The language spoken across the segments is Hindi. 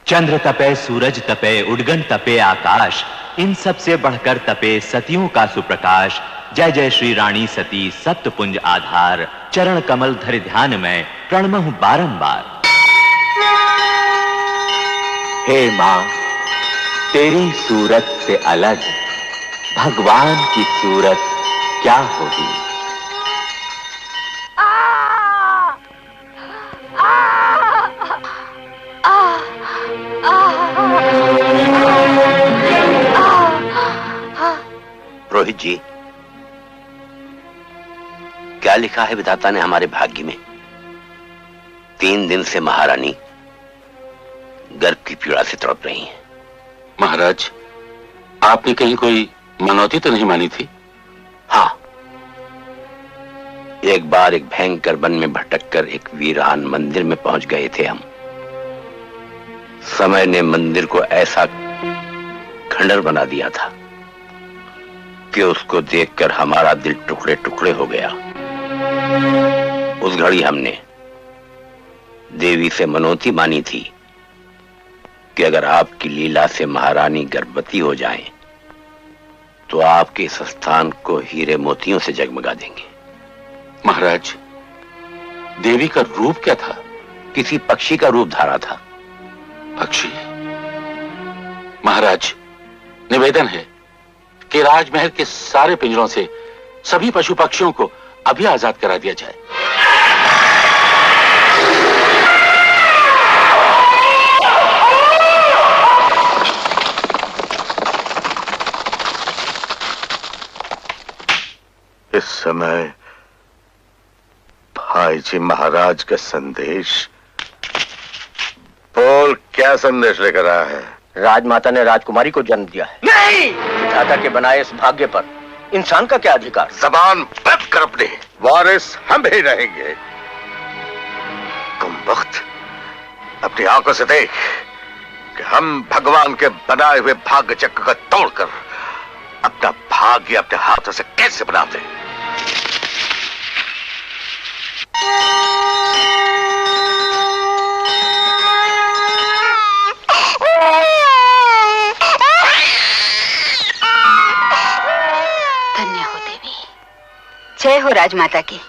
चंद्र तपे, सूरज तपे, उडगन तपे आकाश, इन सब से बढ़कर तपे सतियों का सुप्रकाश। जय जय श्री रानी सती सप्तपुंज आधार, चरण कमल धरि ध्यान में प्रणमहु बारंबार। हे मां, तेरी सूरत से अलग भगवान की सूरत क्या होगी। रोहित जी, क्या लिखा है विधाता ने हमारे भाग्य में? 3 दिन से महारानी गर्भ की पीड़ा से तड़प रही हैं। महाराज, आपने कहीं कोई मनौती तो नहीं मानी थी? हाँ, एक बार एक भयंकर वन में भटक कर एक वीरान मंदिर में पहुंच गए थे हम। समय ने मंदिर को ऐसा खंडर बना दिया था कि उसको देखकर हमारा दिल टुकड़े टुकड़े हो गया। उस घड़ी हमने देवी से मनौती मानी थी कि अगर आपकी लीला से महारानी गर्भवती हो जाएं, तो आपके इस स्थान को हीरे मोतियों से जगमगा देंगे। महाराज, देवी का रूप क्या था? किसी पक्षी का रूप धारा था। पक्षी? महाराज, निवेदन है कि राजमहल के सारे पिंजरों से सभी पशु पक्षियों को अभी आजाद करा दिया जाए। इस समय भाई जी महाराज का संदेश। बोल, क्या संदेश लेकर आया है? राजमाता ने राजकुमारी को जन्म दिया है। नहीं! विधाता के बनाए इस भाग्य पर इंसान का क्या अधिकार? जबान बंद कर अपने, वारिस हम ही रहेंगे। तुम वक्त अपनी आंखों से देख कि हम भगवान के बनाए हुए भाग्य चक्र को तोड़कर अपना भाग्य अपने हाथों से कैसे बनाते। धन्य हो देवी, जय हो राजमाता की।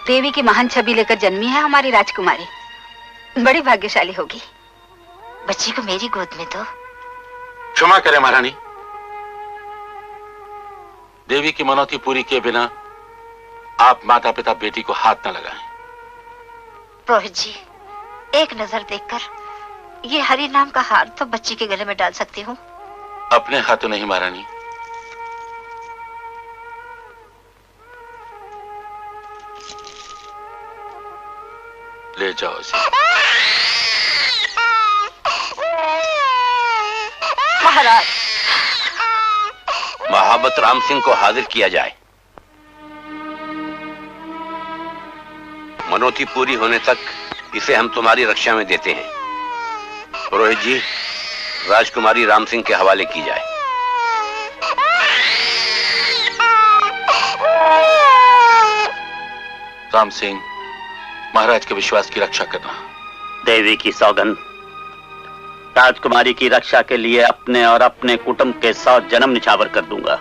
देवी की महान छवि लेकर जन्मी है हमारी राजकुमारी, बड़ी भाग्यशाली होगी। बच्ची को मेरी गोद में दो। क्षमा करें महारानी, देवी की मनौती पूरी किए बिना आप माता पिता बेटी को हाथ न लगाएं। रोहित जी, एक नजर देखकर ये हरि नाम का हार तो बच्ची के गले में डाल सकती हूँ। अपने हाथों नहीं महारानी, ले जाओ इसे। महाराज, महाबत राम सिंह को हाजिर किया जाए। मनौती पूरी होने तक इसे हम तुम्हारी रक्षा में देते हैं। पुरोहित जी, राजकुमारी राम सिंह के हवाले की जाए। राम सिंह, महाराज के विश्वास की रक्षा करना। देवी की सौगंध, राजकुमारी की रक्षा के लिए अपने और अपने कुटुंब के 100 जन्म निछावर कर दूंगा।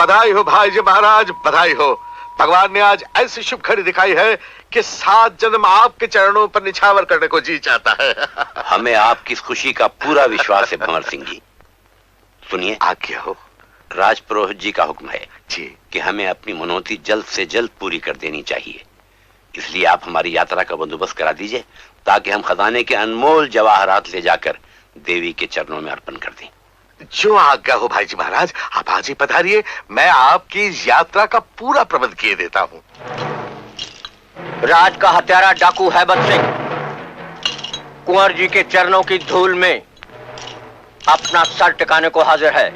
बधाई हो भाई जी महाराज, बधाई हो। भगवान ने आज ऐसी शुभ घड़ी दिखाई है कि 7 जन्म आपके चरणों पर निछावर करने को जी चाहता है। हमें आपकी इस खुशी का पूरा विश्वास है भंवर सिंह जी। सुनिए, आज्ञा हो। राज पुरोहित जी का हुक्म है जी कि हमें अपनी मनौती जल्द से जल्द पूरी कर देनी चाहिए। इसलिए आप हमारी यात्रा का बंदोबस्त करा दीजिए ताकि हम खजाने के अनमोल जवाहरात ले जाकर देवी के चरणों में अर्पण कर दें। जो आज्ञा हो भाई जी महाराज, आप आज ही पधारिए। मैं आपकी यात्रा का पूरा प्रबंध किए देता हूँ। राज का हत्यारा डाकू हैबत सिंह कुंवर जी के चरणों की धूल में अपना सर टिकाने को हाजिर है।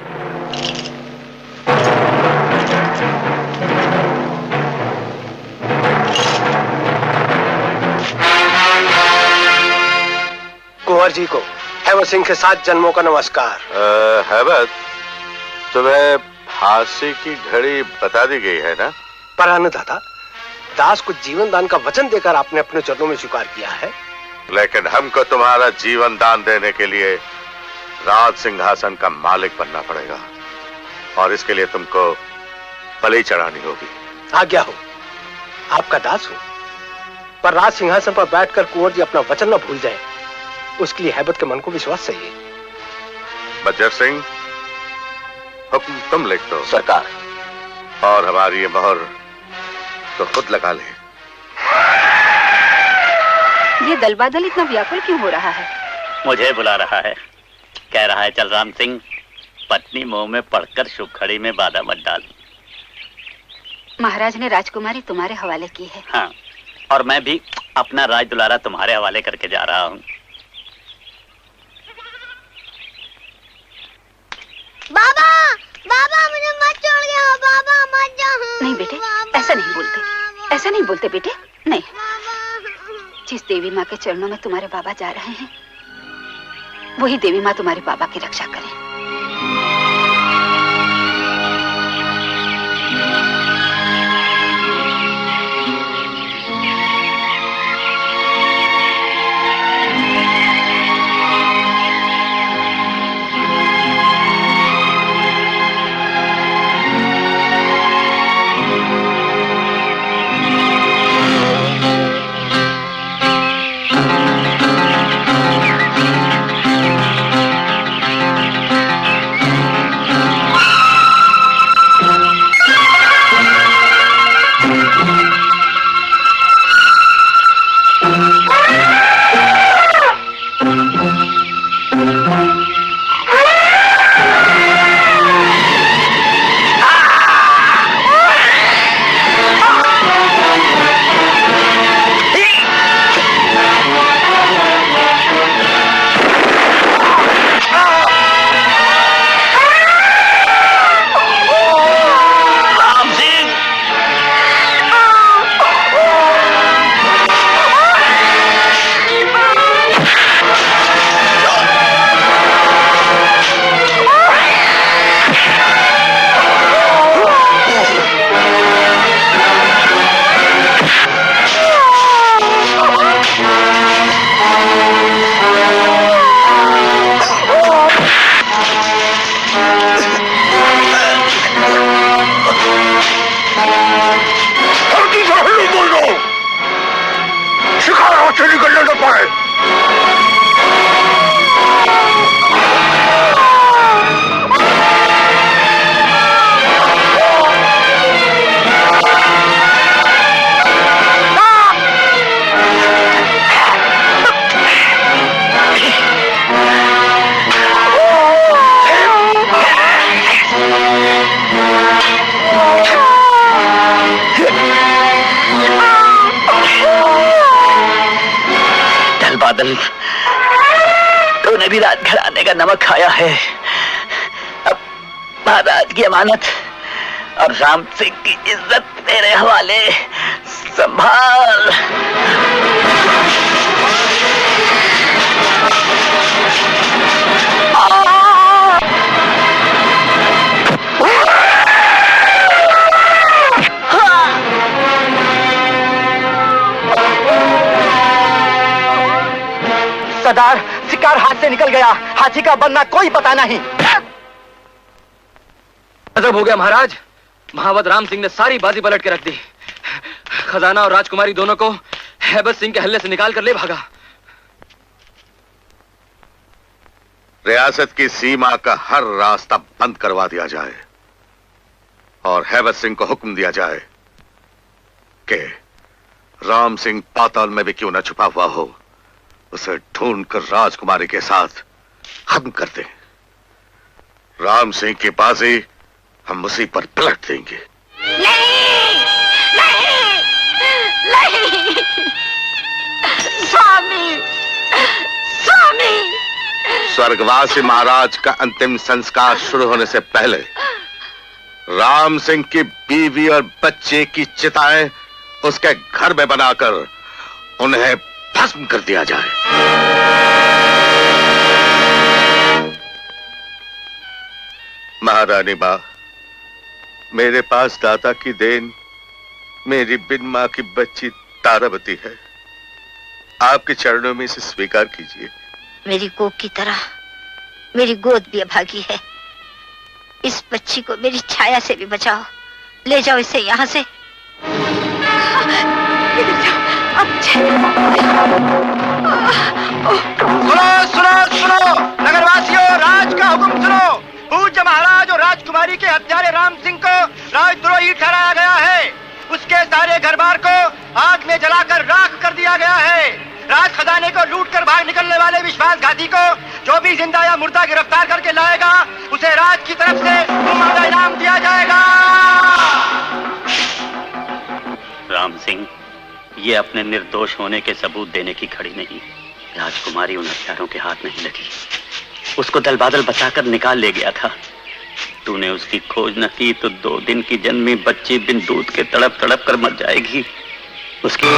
कुंवर जी को हैबत सिंह के 7 जन्मों का नमस्कार। हैबत, तुम्हें फांसी की घड़ी बता दी गई है ना? पर अन्नदाता, दास को जीवन दान का वचन देकर आपने अपने चरणों में स्वीकार किया है। लेकिन हमको तुम्हारा जीवन दान देने के लिए राज सिंहासन का मालिक बनना पड़ेगा और इसके लिए तुमको बलि चढ़ानी होगी। आज्ञा हो, आपका दास हो, पर राज सिंहासन पर बैठकर कुंवर जी अपना वचन न भूल जाए, उसके लिए हैबत के मन को विश्वास चाहिए। बज्जर सिंह, हुक्म तुम लिख दो। सरकार। और हमारी ये मोहर तो खुद लगा ले। ये दल बादल इतना व्याकुल क्यों हो रहा है? मुझे बुला रहा है, कह रहा है चल राम सिंह, पत्नी मुंह में पड़कर शुभ खड़ी में बाधा मत डाल। महाराज ने राजकुमारी तुम्हारे हवाले की है। हाँ, और मैं भी अपना राज दुलारा तुम्हारे हवाले करके जा रहा हूँ। बाबा, बाबा मुझे मत छोड़ गया, बाबा मत जाओ। नहीं बेटे, ऐसा नहीं बोलते, ऐसा नहीं बोलते बेटे, नहीं। जिस देवी माँ के चरणों में तुम्हारे बाबा जा रहे हैं, वही देवी माँ तुम्हारे बाबा की रक्षा करे। तूने भी राजघराने का नमक खाया है। अब महाराज की अमानत और राम सिंह की इज्जत तेरे हवाले, संभाल। सरदार, शिकार हाथ से निकल गया, हाथी का बनना कोई पता नहीं। गजब हो गया महाराज, महावत राम सिंह ने सारी बाजी पलट के रख दी। खजाना और राजकुमारी दोनों को हैबत सिंह के हल्ले से निकाल कर ले भागा। रियासत की सीमा का हर रास्ता बंद करवा दिया जाए और हैबत सिंह को हुक्म दिया जाए कि राम सिंह पाताल में भी क्यों न छुपा हुआ हो, उसे ढूंढकर राजकुमारी के साथ खत्म कर दें। राम सिंह की बाजी हम उसी पर पलट देंगे। नहीं, नहीं, नहीं, स्वामी, स्वामी। स्वर्गवासी महाराज का अंतिम संस्कार शुरू होने से पहले राम सिंह की बीवी और बच्चे की चिताएं उसके घर में बनाकर उन्हें भस्म कर दिया जाए। महारानी मां, मेरे पास दाता की देन मेरी बिन मां की बच्ची तारावती है। आपके चरणों में इसे स्वीकार कीजिए। मेरी कोख की तरह मेरी गोद भी अभागी है। इस बच्ची को मेरी छाया से भी बचाओ। ले जाओ इसे यहाँ से। सुनो सुनो सुनो, नगरवासियों, राज का हुक्म सुनो। पूज्य महाराज और राजकुमारी के हत्यारे राम सिंह को राजद्रोही ठहराया गया है। उसके सारे घरबार को आग में जलाकर राख कर दिया गया है। राज खजाने को लूटकर भाग निकलने वाले विश्वासघाती को जो भी जिंदा या मुर्दा गिरफ्तार करके लाएगा उसे राज की तरफ से मुआवजा इनाम दिया जाएगा। राम सिंह, ये अपने निर्दोष होने के सबूत देने की खड़ी नहीं। राजकुमारी उन हत्यारों के हाथ नहीं लगी। उसको दल बादल बचाकर निकाल ले गया था। तूने उसकी खोज न की तो 2 दिन की जन्मी बच्ची बिन दूध के तड़प तड़प कर मर जाएगी। उसकी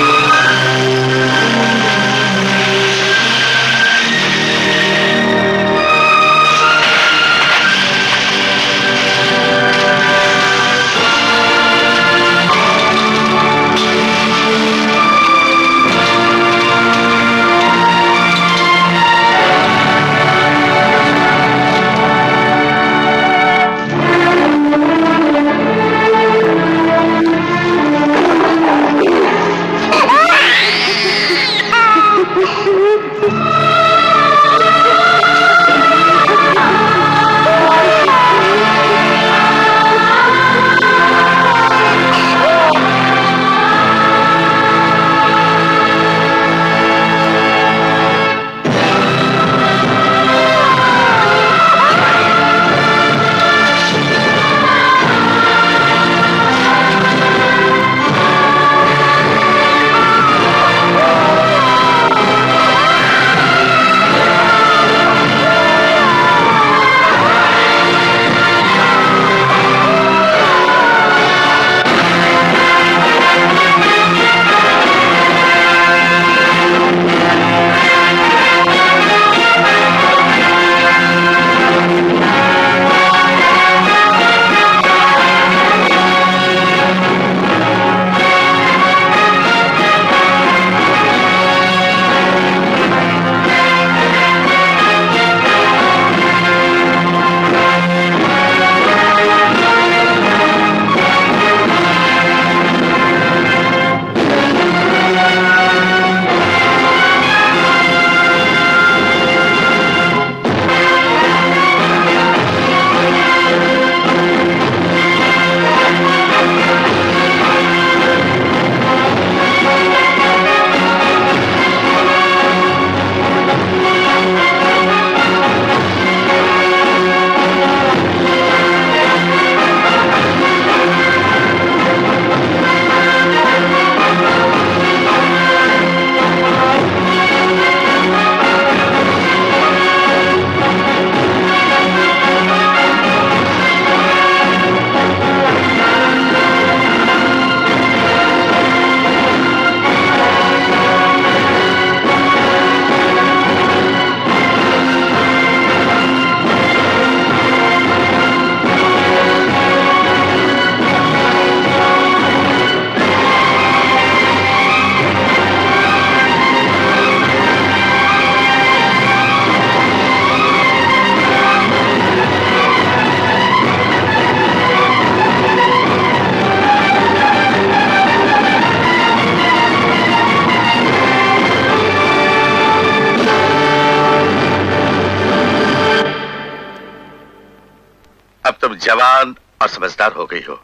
जवान और समझदार हो गई हो।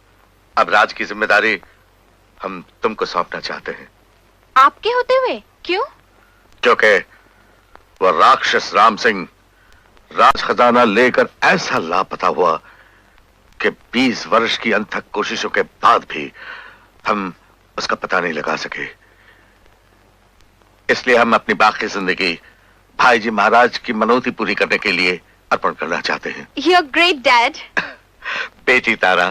अब राज की जिम्मेदारी हम तुमको सौंपना चाहते हैं। आपके होते हुए? क्यों? क्योंकि वो राक्षस राम सिंह राज खजाना लेकर ऐसा लापता हुआ कि 20 वर्ष की अनथक कोशिशों के बाद भी हम उसका पता नहीं लगा सके। इसलिए हम अपनी बाकी जिंदगी भाई जी महाराज की मनौती पूरी करने के लिए अर्पण करना चाहते हैं। You're great, Dad. बेटी तारा,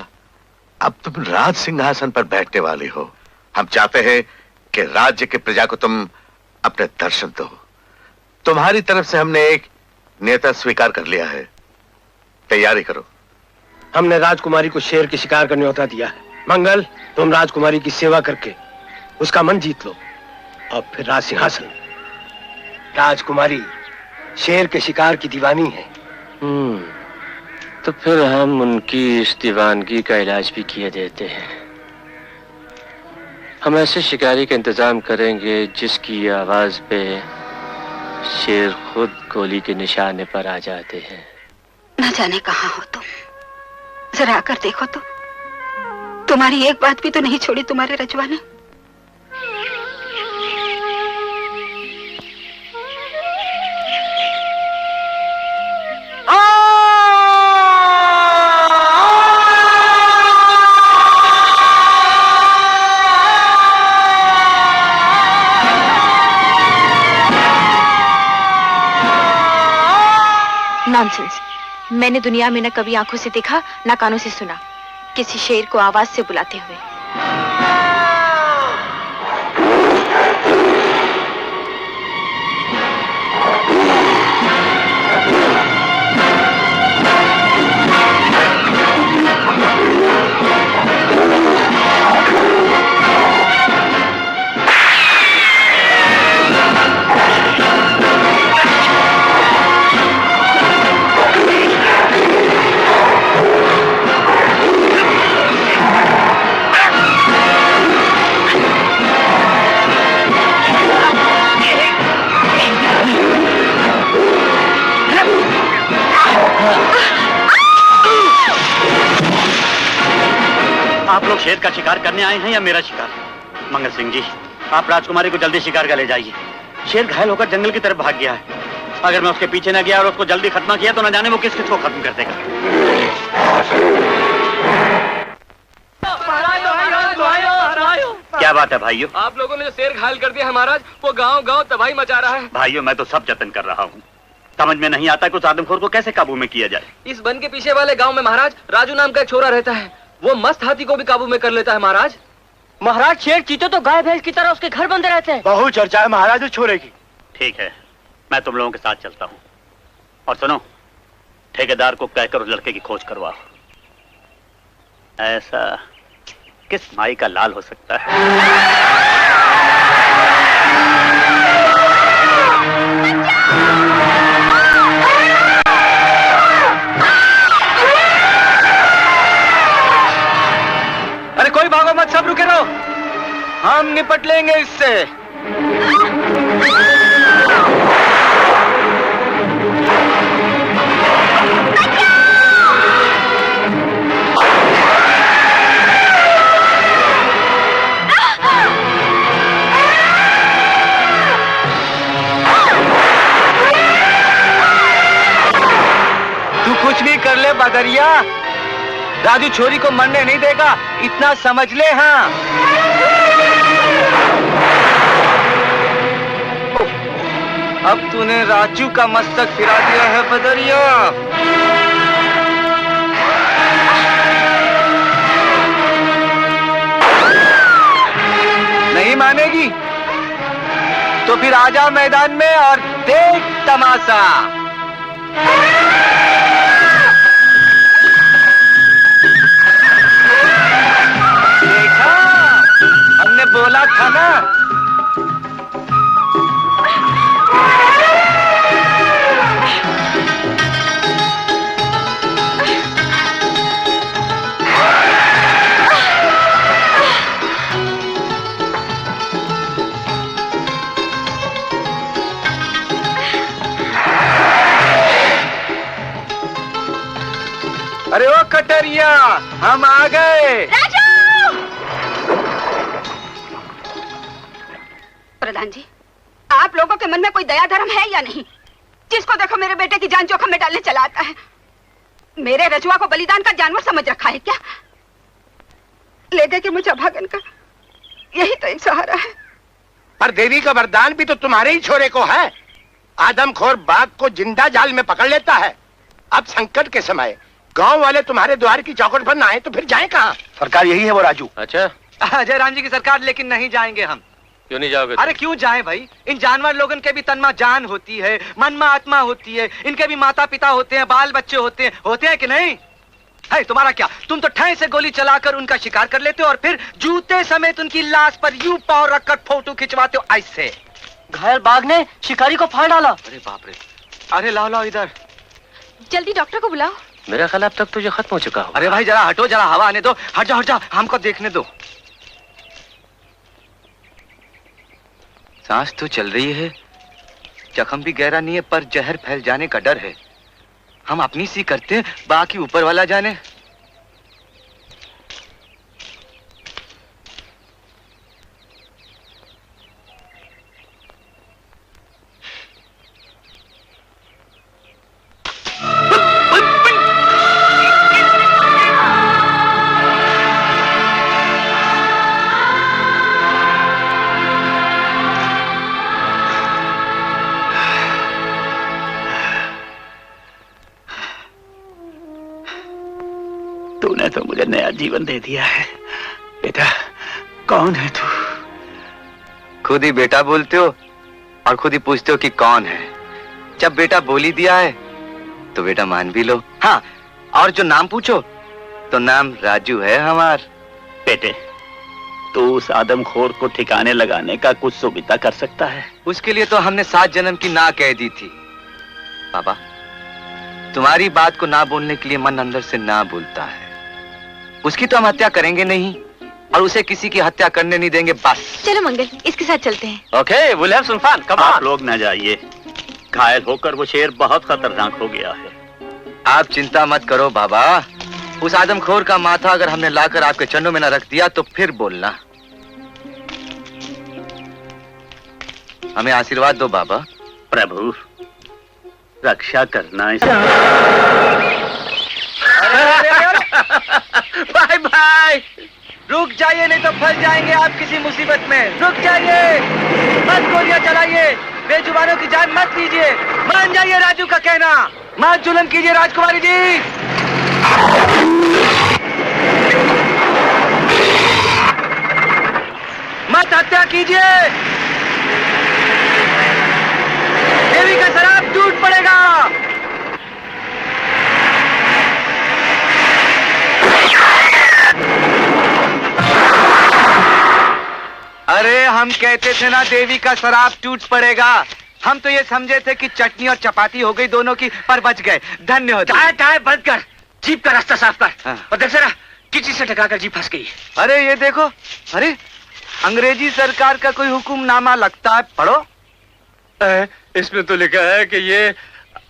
अब तुम राज सिंहासन पर बैठने वाली हो। हम चाहते हैं कि राज्य की प्रजा को तुम अपने दर्शन दो। तुम्हारी तरफ से हमने एक नेता स्वीकार कर लिया है। तैयारी करो। हमने राजकुमारी को शेर की शिकार का न्योता दिया है। मंगल, तुम राजकुमारी की सेवा करके उसका मन जीत लो और फिर राज सिंहासन। राजकुमारी शेर के शिकार की दीवानी है। तो फिर हम उनकी इस दीवानगी का इलाज भी किए देते हैं। हम ऐसे शिकारी का इंतजाम करेंगे जिसकी आवाज पे शेर खुद गोली के निशाने पर आ जाते हैं। न जाने कहाँ हो तुम, जरा आकर देखो तो। तुम्हारी एक बात भी तो नहीं छोड़ी तुम्हारे रजवा ने। नॉनसेंस। मैंने दुनिया में न कभी आंखों से देखा न कानों से सुना किसी शेर को आवाज से बुलाते हुए। आप लोग शेर का शिकार करने आए हैं या मेरा शिकार? मंगल सिंह जी, आप राजकुमारी को जल्दी शिकार का ले जाइए। शेर घायल होकर जंगल की तरफ भाग गया है। अगर मैं उसके पीछे न गया और उसको जल्दी खत्म किया तो न जाने वो किस किस को खत्म कर देगा। क्या बात है भाइयों? आप लोगों ने जो शेर घायल कर दिया है महाराज, वो गांव गांव तबाही मचा रहा है। भाइयों, मैं तो सब जतन कर रहा हूँ। समझ में नहीं आता कि उस आदमखोर को कैसे काबू में किया जाए। इस वन के पीछे वाले गांव में महाराज राजू नाम का एक छोरा रहता है। वो मस्त हाथी को भी काबू में कर लेता है महाराज। महाराज, शेर चीते तो गाय भैंस की तरह उसके घर बंधे रहते हैं। बहुत चर्चा है महाराज उस छोरे की। ठीक है, मैं तुम लोगों के साथ चलता हूँ। और सुनो, ठेकेदार को कहकर उस लड़के की खोज करवाओ। ऐसा किस माई का लाल हो सकता है? अरे कोई भागो मत, सब रुके रहो, हम निपट लेंगे इससे। तू कुछ भी कर ले बदरिया, राजू छोरी को मरने नहीं देगा, इतना समझ ले। हाँ, अब तूने राजू का मस्तक फिरा दिया है बदरिया। नहीं मानेगी तो फिर आजा मैदान में और देख तमाशा। देखा, हमने बोला था ना। अरे ओ कटरिया, हम आ गए। प्रधान जी, आप लोगों के मन में कोई दया धर्म है या नहीं? जिसको देखो मेरे बेटे की जान जोखिम में डालने चला आता है। मेरे रजुआ को बलिदान का जानवर समझ रखा है क्या? ले दे के मुझे भागन का यही तो एक सहारा है। पर देवी का वरदान भी तो तुम्हारे ही छोरे को है। आदमखोर बाघ को जिंदा जाल में पकड़ लेता है। अब संकट के समय गांव वाले तुम्हारे द्वार की चौखट पर ना आए तो फिर जाए कहाँ? सरकार यही है वो राजू। अच्छा, अजय राम जी की सरकार, लेकिन नहीं जाएंगे हम। क्यों नहीं जाओगे? अरे क्यों जाएं भाई, इन जानवर लोगन के भी तन में जान होती है, मन में आत्मा होती है, इनके भी माता पिता होते हैं, बाल बच्चे होते हैं कि नहीं? है तुम्हारा क्या? तुम तो ठैं से गोली चलाकर उनका शिकार कर लेते हो और फिर जूते समेत उनकी लाश पर यूं पांव रखकर फोटो खिंचवाते हो ऐसे। घायल बाघ ने शिकारी को फाड़ डाला। अरे बाप रे। अरे लाओ लाओ इधर। जल्दी डॉक्टर को बुलाओ। मेरा ख्याल अब तक तो ये खत्म हो चुका हो। अरे भाई जरा हटो, जरा हवा आने दो। हट जाओ हमको देखने दो। सांस तो चल रही है, जख्म भी गहरा नहीं है, पर जहर फैल जाने का डर है। हम अपनी सी करते हैं, बाकी ऊपर वाला जाने। तूने तो मुझे नया जीवन दे दिया है। बेटा, कौन है तू? खुद ही बेटा बोलते हो और खुद ही पूछते हो कि कौन है। जब बेटा बोल ही दिया है तो बेटा मान भी लो। हाँ, और जो नाम पूछो तो नाम राजू है हमार। बेटे, तू उस आदमखोर को ठिकाने लगाने का कुछ सुविधा कर सकता है? उसके लिए तो हमने 7 जन्म की ना कह दी थी। बाबा, तुम्हारी बात को ना बोलने के लिए मन अंदर से ना बोलता है। उसकी तो हम हत्या करेंगे नहीं और उसे किसी की हत्या करने नहीं देंगे। बस चलो मंगल, इसके साथ चलते हैं। Okay, we'll have some fun. Come on. आप लोग न जाइए। घायल होकर वो शेर बहुत खतरनाक हो गया है। आप चिंता मत करो बाबा। उस आदमखोर का माथा अगर हमने लाकर आपके चरणों में न रख दिया तो फिर बोलना। हमें आशीर्वाद दो बाबा। प्रभु, रक्षा करना। Bye bye. रुक जाइए, नहीं तो फंस जाएंगे आप किसी मुसीबत में। रुक जाइए, मत गोलियां चलाइए, बेजुबानों की जान मत लीजिए। मान जाइए राजू का कहना, मत जुल्म कीजिए राजकुमारी जी। मत हत्या कीजिए। देवी का शराब टूट पड़ेगा। अरे हम कहते थे ना देवी का शराब टूट पड़ेगा। हम तो ये समझे थे कि चटनी और चपाती हो गई दोनों की, पर बच गए। धन्य हो। टाय बंद कर, जीप का रास्ता साफ कर। हाँ। और देख जरा किसी से टकराकर जीप फंस गई। अरे ये देखो, अरे अंग्रेजी सरकार का कोई हुक्मनामा लगता है, पढ़ो। इसमें तो लिखा है कि ये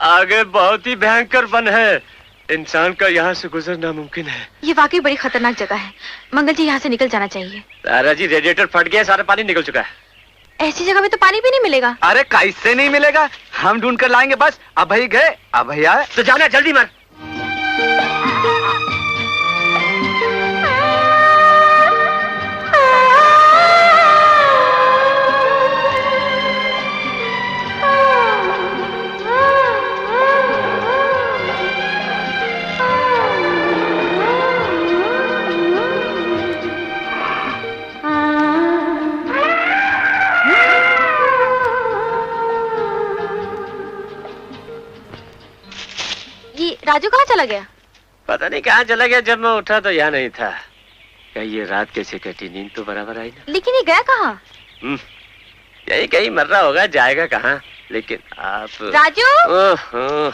आगे बहुत ही भयंकर वन है, इंसान का यहाँ से गुजरना मुमकिन है। ये वाकई बड़ी खतरनाक जगह है। मंगल जी यहाँ से निकल जाना चाहिए। तारा जी, रेडिएटर फट गया, सारा पानी निकल चुका है। ऐसी जगह में तो पानी भी नहीं मिलेगा। अरे कैसे नहीं मिलेगा, हम ढूंढ कर लाएंगे। बस अब भाई गए, अब भैया तो जाना, जल्दी मत। राजू कहाँ चला गया? पता नहीं कहाँ चला गया। जब मैं उठा तो यहाँ नहीं था। क्या ये रात कैसे कटी? नींद तो बराबर आई ना। लेकिन ये गया कहाँ? यही कहीं मर रहा होगा, जाएगा कहाँ। लेकिन आप राजू।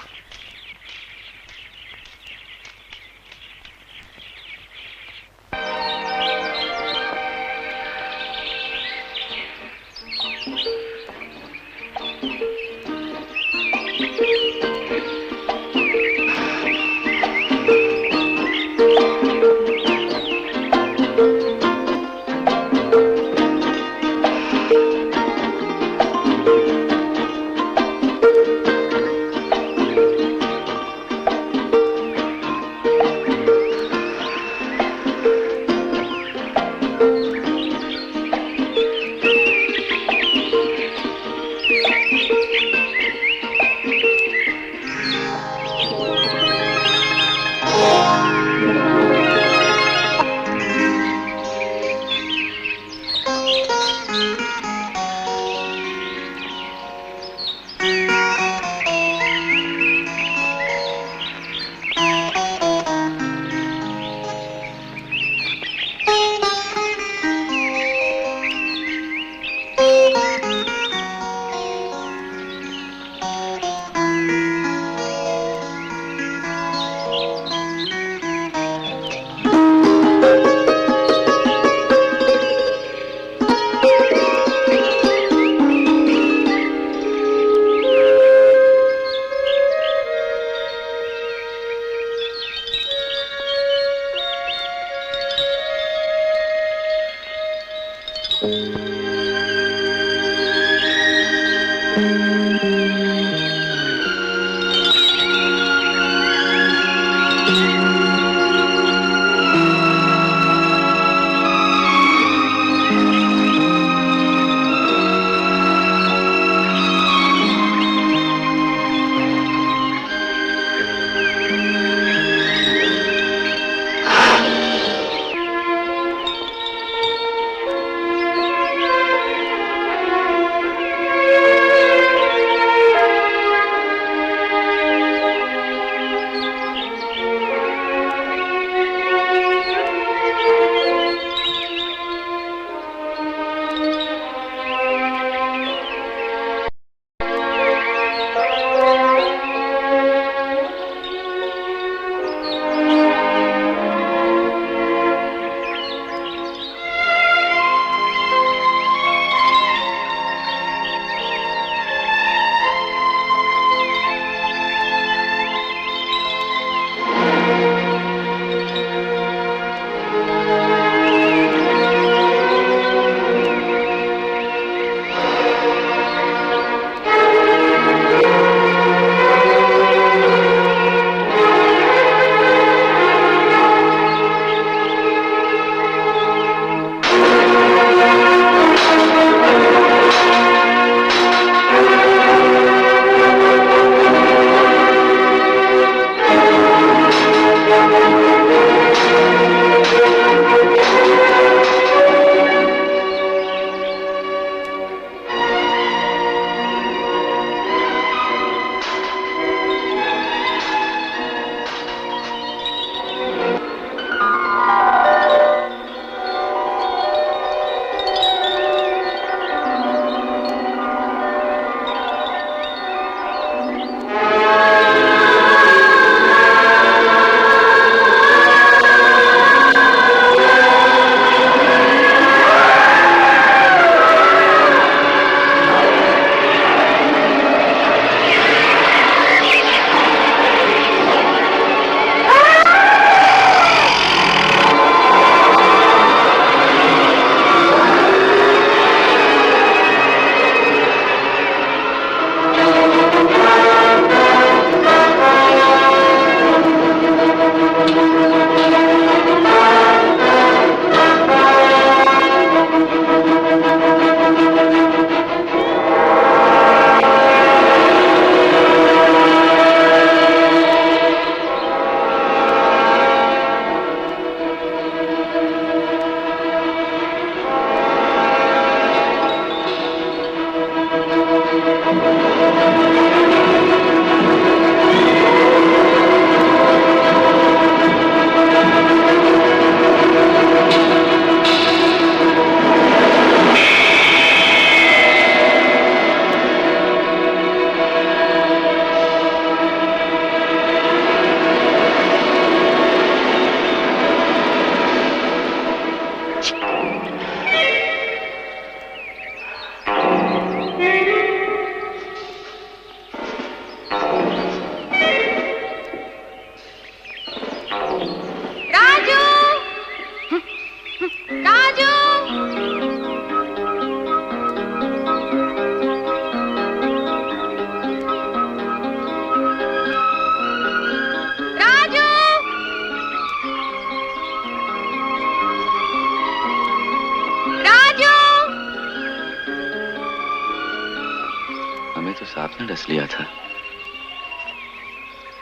सांप ने डस लिया था,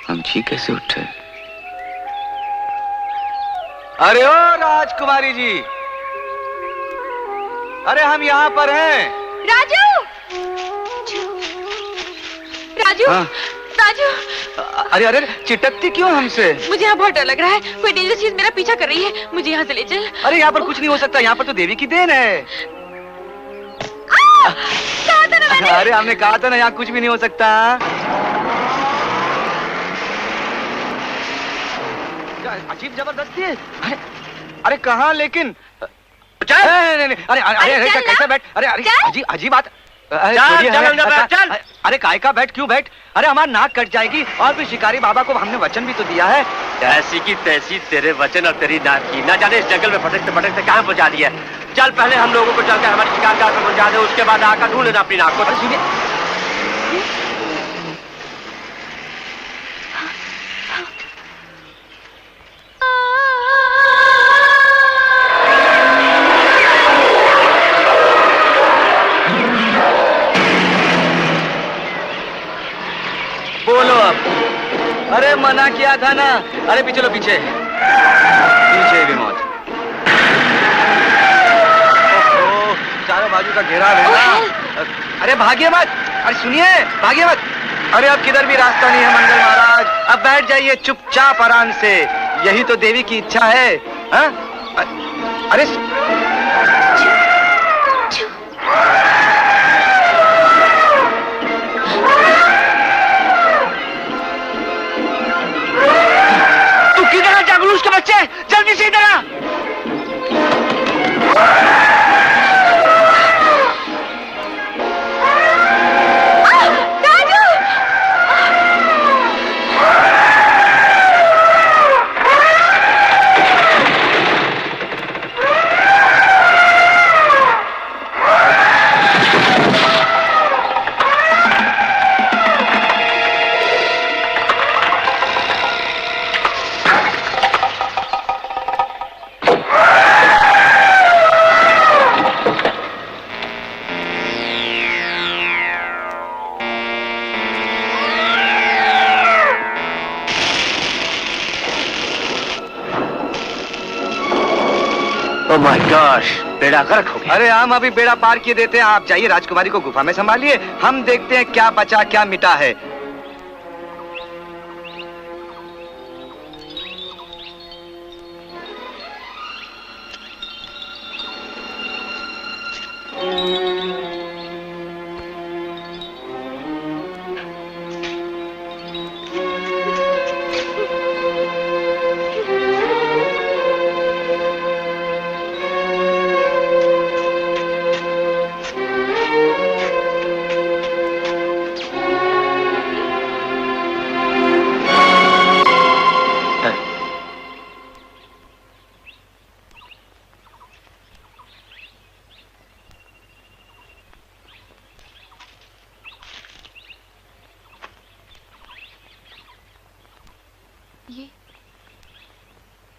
हम चीख कैसे उठे? अरे ओ राजकुमारी जी, अरे हम यहाँ पर हैं। राजू, राजू, हाँ? राजू। अरे अरे चिटकती क्यों हमसे? मुझे यहाँ बहुत डर लग रहा है, कोई डेंजरस चीज मेरा पीछा कर रही है, मुझे यहाँ से ले चल। अरे यहाँ पर कुछ नहीं हो सकता, यहाँ पर तो देवी की देन है। कहा था ना मैंने? अरे हमने कहा था ना यहाँ कुछ भी नहीं हो सकता। अजीब जबरदस्ती है। अरे कहाँ लेकिन? नहीं, नहीं, अरे अरे अरे कैसा बैठ? अरे अरे अजीब बात। चल। अरे काय का बैठ, क्यों बैठ? अरे हमारी नाक कट जाएगी। और भी शिकारी बाबा को हमने वचन भी तो दिया है। ऐसी की तैसी तेरे वचन और तेरी नाक की, ना जाने इस जंगल में भटकते भटकते कहाँ पहुंचा दिया। चल पहले हम लोगों को चल के हमारी शिकार गाह पे पहुंचा दे, उसके बाद आकर ढूंढ लेना अपनी नाक को। सुनिए, बोलो अब। अरे मना किया था ना। अरे पीछे लो, पीछे पीछे भी मौत। चारों बाजू का घेराव है ना। अरे भागिए मत। अरे सुनिए, भागिए मत। अरे अब किधर भी रास्ता नहीं है मंगल महाराज। अब बैठ जाइए चुपचाप आराम से, यही तो देवी की इच्छा है। हा? अरे जागलूस के बच्चे, जल्दी से इधर आ। Oh my gosh, बेड़ा गर्क हो गया। अरे हम अभी बेड़ा पार किए देते हैं, आप जाइए राजकुमारी को गुफा में संभालिए, हम देखते हैं क्या बचा क्या मिटा है।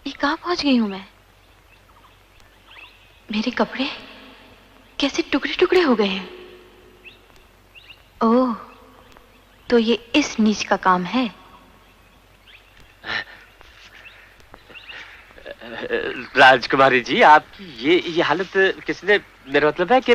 ये कहाँ पहुंच गई हूं मैं? मेरे कपड़े कैसे टुकड़े टुकड़े हो गए हैं? ओह, तो ये इस नीच का काम है। राजकुमारी जी, आपकी ये हालत किसने, मेरा मतलब है कि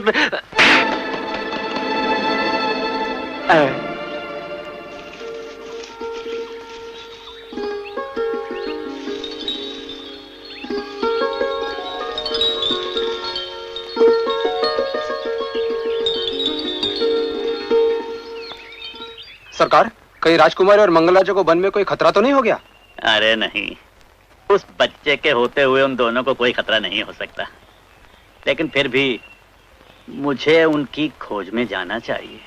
सरकार, कहीं राजकुमारी और मंगलराजा को वन में कोई खतरा तो नहीं हो गया? अरे नहीं, उस बच्चे के होते हुए उन दोनों को कोई खतरा नहीं हो सकता, लेकिन फिर भी मुझे उनकी खोज में जाना चाहिए।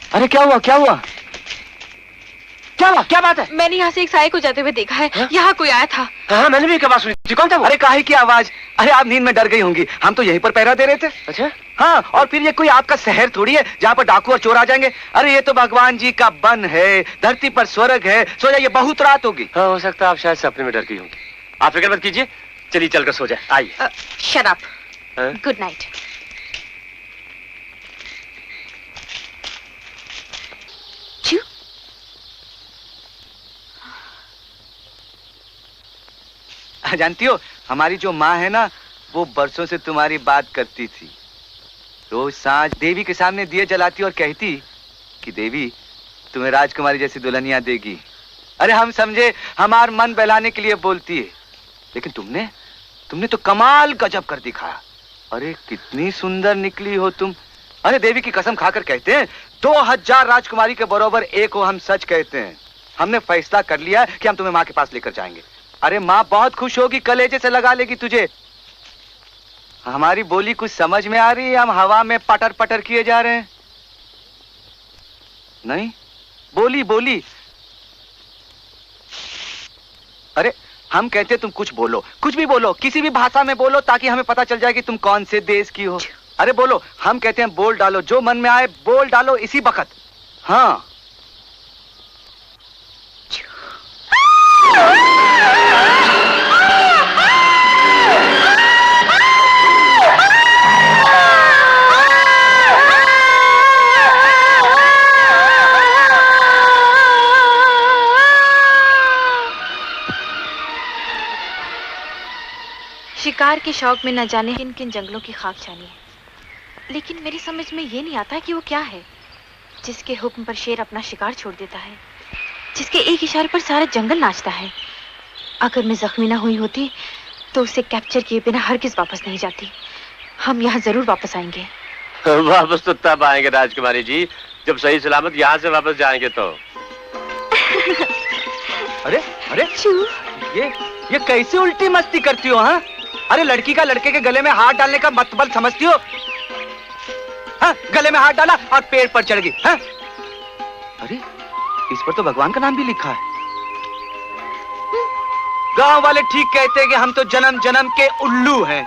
अरे क्या हुआ, क्या हुआ, क्या क्या बात है? मैंने यहाँ से एक साये को जाते हुए देखा है। यहाँ कोई आया था। हाँ, मैंने भी आवाज सुनी थी। कौन था वो? अरे काहे की आवाज? अरे आप नींद में डर गई होंगी, हम तो यहीं पर पहरा दे रहे थे। अच्छा हाँ, और फिर ये कोई आपका शहर थोड़ी है जहाँ पर डाकू और चोर आ जाएंगे। अरे ये तो भगवान जी का बन है, धरती पर स्वर्ग है। सो जाइए, बहुत रात होगी। हाँ, हो सकता है आप शायद सपने में डर गई होंगी। आप फिक्र मत कीजिए, चलिए चलकर सो जाए। आइए। Shut up. Good night. जानती हो, हमारी जो माँ है ना, वो बरसों से तुम्हारी बात करती थी। रोज सांझ देवी के सामने दिए जलाती और कहती कि देवी तुम्हें राजकुमारी जैसी दुल्हनिया देगी। अरे हम समझे हमार मन बहलाने के लिए बोलती है, लेकिन तुमने तो कमाल गजब कर दिखाया। अरे कितनी सुंदर निकली हो तुम। अरे देवी की कसम खाकर कहते हैं 2000 राजकुमारी के बराबर एक हो, हम सच कहते हैं। हमने फैसला कर लिया है कि हम तुम्हें माँ के पास लेकर जाएंगे। अरे माँ बहुत खुश होगी, कलेजे से लगा लेगी तुझे। हमारी बोली कुछ समझ में आ रही है? हम हवा में पटर पटर किए जा रहे हैं। नहीं, बोली। अरे हम कहते तुम कुछ बोलो, कुछ भी बोलो, किसी भी भाषा में बोलो, ताकि हमें पता चल जाए कि तुम कौन से देश की हो। अरे बोलो, हम कहते हैं बोल डालो, जो मन में आए बोल डालो इसी वक्त। हाँ। शिकार के शौक में न जाने किन किन जंगलों की खाक छानी है, लेकिन मेरी समझ में ये नहीं आता कि वो क्या है जिसके हुक्म पर शेर अपना शिकार छोड़ देता है, जिसके एक इशारे पर सारा जंगल नाचता है। अगर मैं जख्मी ना हुई होती तो उसे कैप्चर किए बिना हरगिज वापस नहीं जाती। हम यहाँ जरूर वापस आएंगे। वापस तो तब आएंगे राजकुमारी जी, जब सही सलामत यहाँ से वापस जाएंगे तो। अरे ये कैसे उल्टी मस्ती करती हो? हाँ, अरे लड़की का लड़के के गले में हाथ डालने का मतबल समझती हो? हाँ, गले में हाथ डाला और पेड़ पर चढ़ गई। हाँ? अरे इस पर तो भगवान का नाम भी लिखा है। गांव वाले ठीक कहते हैं कि हम तो जन्म जन्म के उल्लू हैं।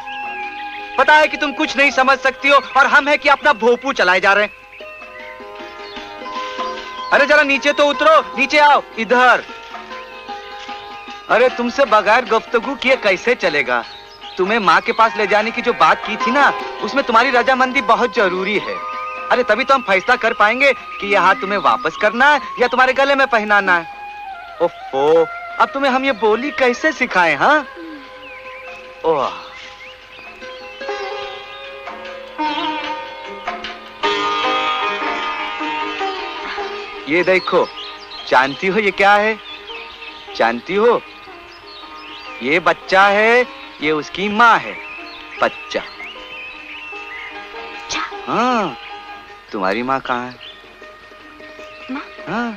पता है कि तुम कुछ नहीं समझ सकती हो, और हम है कि अपना भोपू चलाए जा रहे हैं। अरे जरा नीचे तो उतरो, नीचे आओ इधर। अरे तुमसे बगैर गुफ्तगू किए कैसे चलेगा? तुम्हें माँ के पास ले जाने की जो बात की थी ना, उसमें तुम्हारी रजामंदी बहुत जरूरी है। अरे तभी तो हम फैसला कर पाएंगे कि यह हाथ तुम्हें वापस करना है या तुम्हारे गले में पहनाना है। ओफो, अब तुम्हें हम ये बोली कैसे सिखाएं? हाँ, ओह, ये देखो, जानती हो ये क्या है? जानती हो, ये बच्चा है, ये उसकी माँ है। बच्चा। हाँ, तुम्हारी माँ कहाँ है? माँ? हाँ।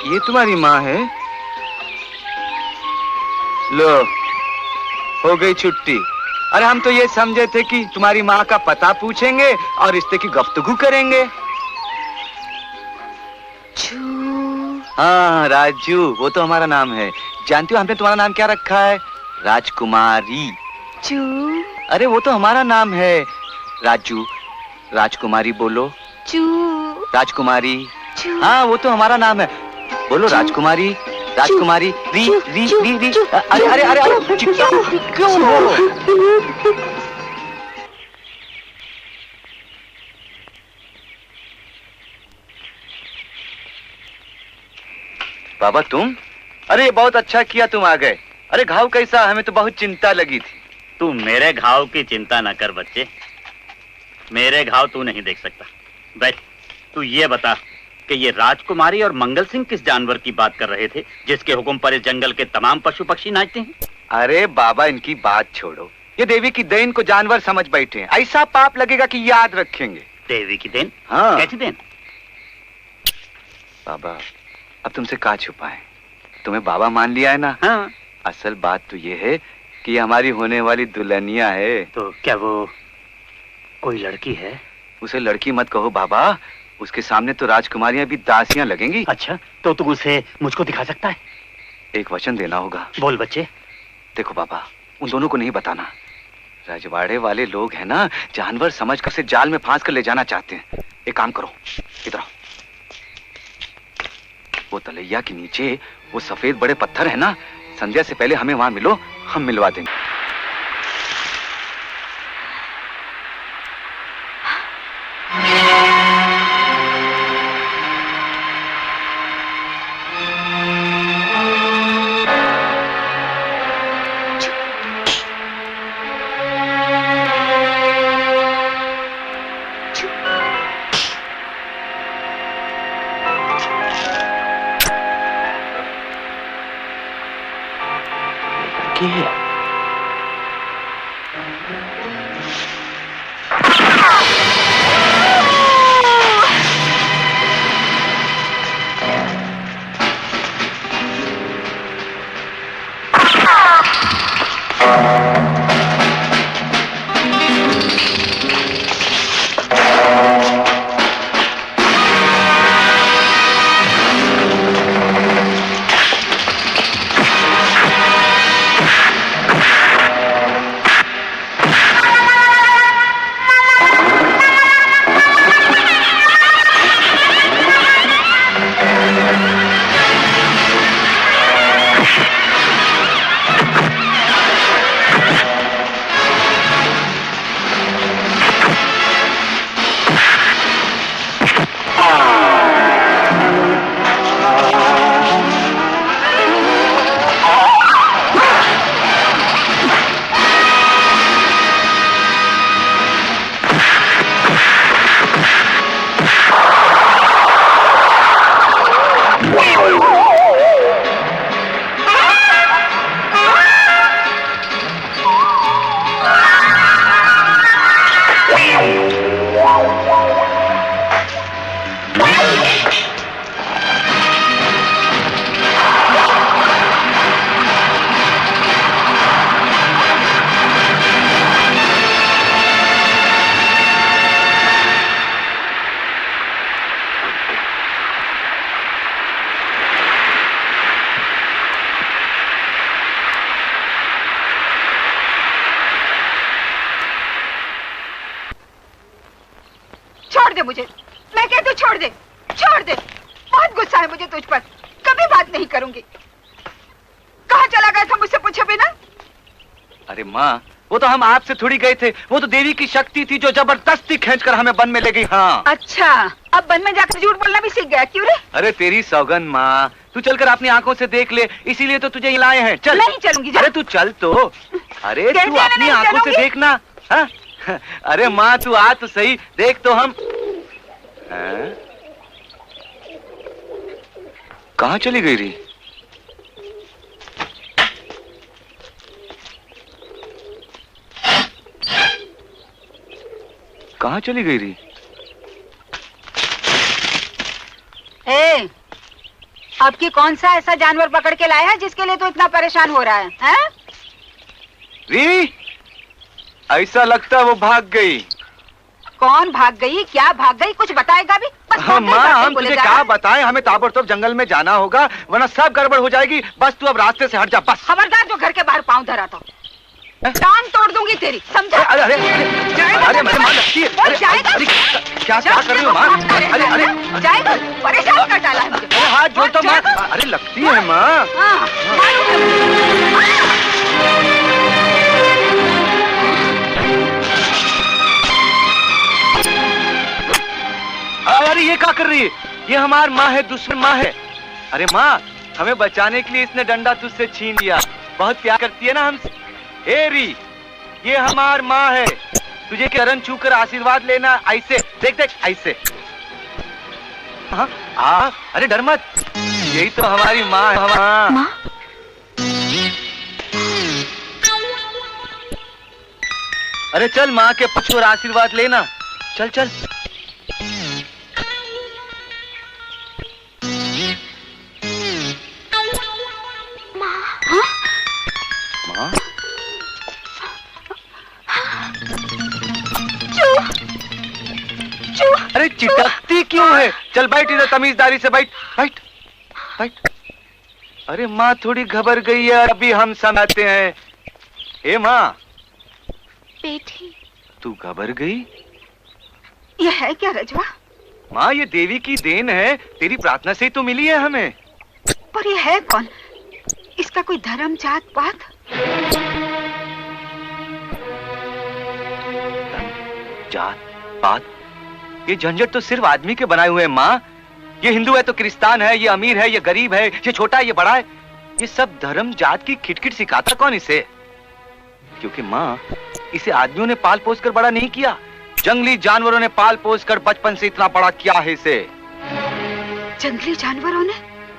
ये तुम्हारी माँ है? लो, हो गई छुट्टी। अरे हम तो ये समझे थे कि तुम्हारी माँ का पता पूछेंगे और रिश्ते की गुफ्तगू करेंगे। हाँ राजू, वो तो हमारा नाम है। जानती हो हमने तुम्हारा नाम क्या रखा है? राजकुमारी। चू। अरे वो तो हमारा नाम है। राजू, राजकुमारी बोलो। चू। राजकुमारी। चू। हाँ वो तो हमारा नाम है। बोलो राजकुमारी। राजकुमारी। री री री री। अरे अरे अरे अरे क्यों हो? बाबा तुम? अरे बहुत अच्छा किया तुम आ गए। अरे घाव कैसा? हमें तो बहुत चिंता लगी थी। तू मेरे घाव की चिंता न कर बच्चे, मेरे घाव तू नहीं देख सकता। बैठ, तू ये बता कि ये राजकुमारी और मंगल सिंह किस जानवर की बात कर रहे थे जिसके हुक्म पर इस जंगल के तमाम पशु पक्षी नाचते हैं? अरे बाबा इनकी बात छोड़ो, ये देवी की देन को जानवर समझ बैठे हैं। ऐसा पाप लगेगा कि याद रखेंगे। देवी की देन? हाँ। कैसी देन? बाबा अब तुमसे क्या छुपाएं? तुम्हें बाबा मान लिया है ना? हाँ। असल बात तो ये है कि ये हमारी होने वाली दुल्हनिया है। तो क्या वो कोई लड़की है? उसे लड़की मत कहो बाबा, उसके सामने तो राजकुमारियां भी दासियां लगेंगी। अच्छा, तो तू उसे मुझको दिखा सकता है? एक वचन देना होगा। बोल बच्चे। देखो बाबा, उन दोनों को नहीं बताना। रजवाड़े वाले लोग हैं ना, जानवर समझकर से जाल में फांस कर ले जाना चाहते हैं। एक काम करो, इधर आओ। वो तलैया के नीचे वो सफेद बड़े पत्थर है ना, संध्या से पहले हमें वहां मिलो, हम मिलवा देंगे। मुझे, मैं कहती हूँ छोड़ दे, छोड़ दे। बहुत गुस्सा है मुझे तुझ पर, कभी बात नहीं करूंगी। कहाँ चला गया था मुझसे पूछे बिना? अरे माँ, वो तो हम आपसे थोड़ी गए थे, वो तो देवी की शक्ति थी जो जबरदस्ती खींचकर हमें वन में ले गई। हाँ। अच्छा, अब वन में जाकर झूठ बोलना भी सीख गया, क्यों रे? अरे तेरी सौगंध माँ, तू चलकर अपनी आंखों से देख ले, इसीलिए तो तुझे लाए हैं। चल। नहीं चलूंगी। अरे तू चल तो। अरे तू अपनी आंखों से देखना। हाँ? अरे माँ तू आ तो सही, देख तो हम। कहाँ चली गई रही? कहाँ चली गई रही? ए, अब की कौन सा ऐसा जानवर पकड़ के लाया है जिसके लिए तो इतना परेशान हो रहा है? हैं? री, ऐसा लगता है वो भाग गई। कौन भाग गई, क्या भाग गई, कुछ बताएगा भी? हाँ माँ, हम तुझे क्या बताएं, हमें ताबड़तोड़ जंगल में जाना होगा वरना सब गड़बड़ हो जाएगी। बस तू अब रास्ते से हट जा बस। खबरदार जो घर के बाहर पांव धरा तो टांग तोड़ दूंगी तेरी, समझा? अरे अरे अरे मेरी माँ लगती है। अरे क्या क्या कर रही हो माँ? अरे अरे जाएगा, परेशान कर डाला है मुझे। अरे हाथ जोड़ तो माँ। अरे लगती है माँ। अरे ये क्या कर रही है? ये हमारी माँ है, दुश्मन माँ है। अरे माँ, हमें बचाने के लिए इसने डंडा तुझसे छीन लिया। बहुत प्यार करती है ना हमसे। ए री, ये हमारी माँ है, तुझे चरण छूकर आशीर्वाद लेना। ऐसे देख देख, ऐसे। हाँ, अरे डर मत, यही तो हमारी माँ है। माँ? अरे चल माँ के पीछे और आशीर्वाद लेना। चल चल। माँ? अरे चिटकती क्यों है? चल बैठ इधर, तमीजदारी से बैठ बैठ बैठ। अरे माँ थोड़ी घबर गई है, अभी हम समझाते हैं। हे माँ। बेटी। तू घबर गई? ये है क्या रजवा? माँ ये देवी की देन है, तेरी प्रार्थना से ही तो मिली है हमें। पर ये है कौन? इसका कोई धर्म जात पात? जात पात? ये झंझट तो सिर्फ आदमी के बनाए हुए हैं माँ। ये हिंदू है तो क्रिस्तान है, ये अमीर है, ये गरीब है, ये छोटा है, ये बड़ा है। ये सब धर्म जात की खिटखिट सिखाता कौन इसे? क्योंकि माँ इसे आदमियों ने पाल पोस कर बड़ा नहीं किया, जंगली जानवरों ने पाल पोस कर बचपन से इतना बड़ा किया है इसे। जंगली जानवरों ने?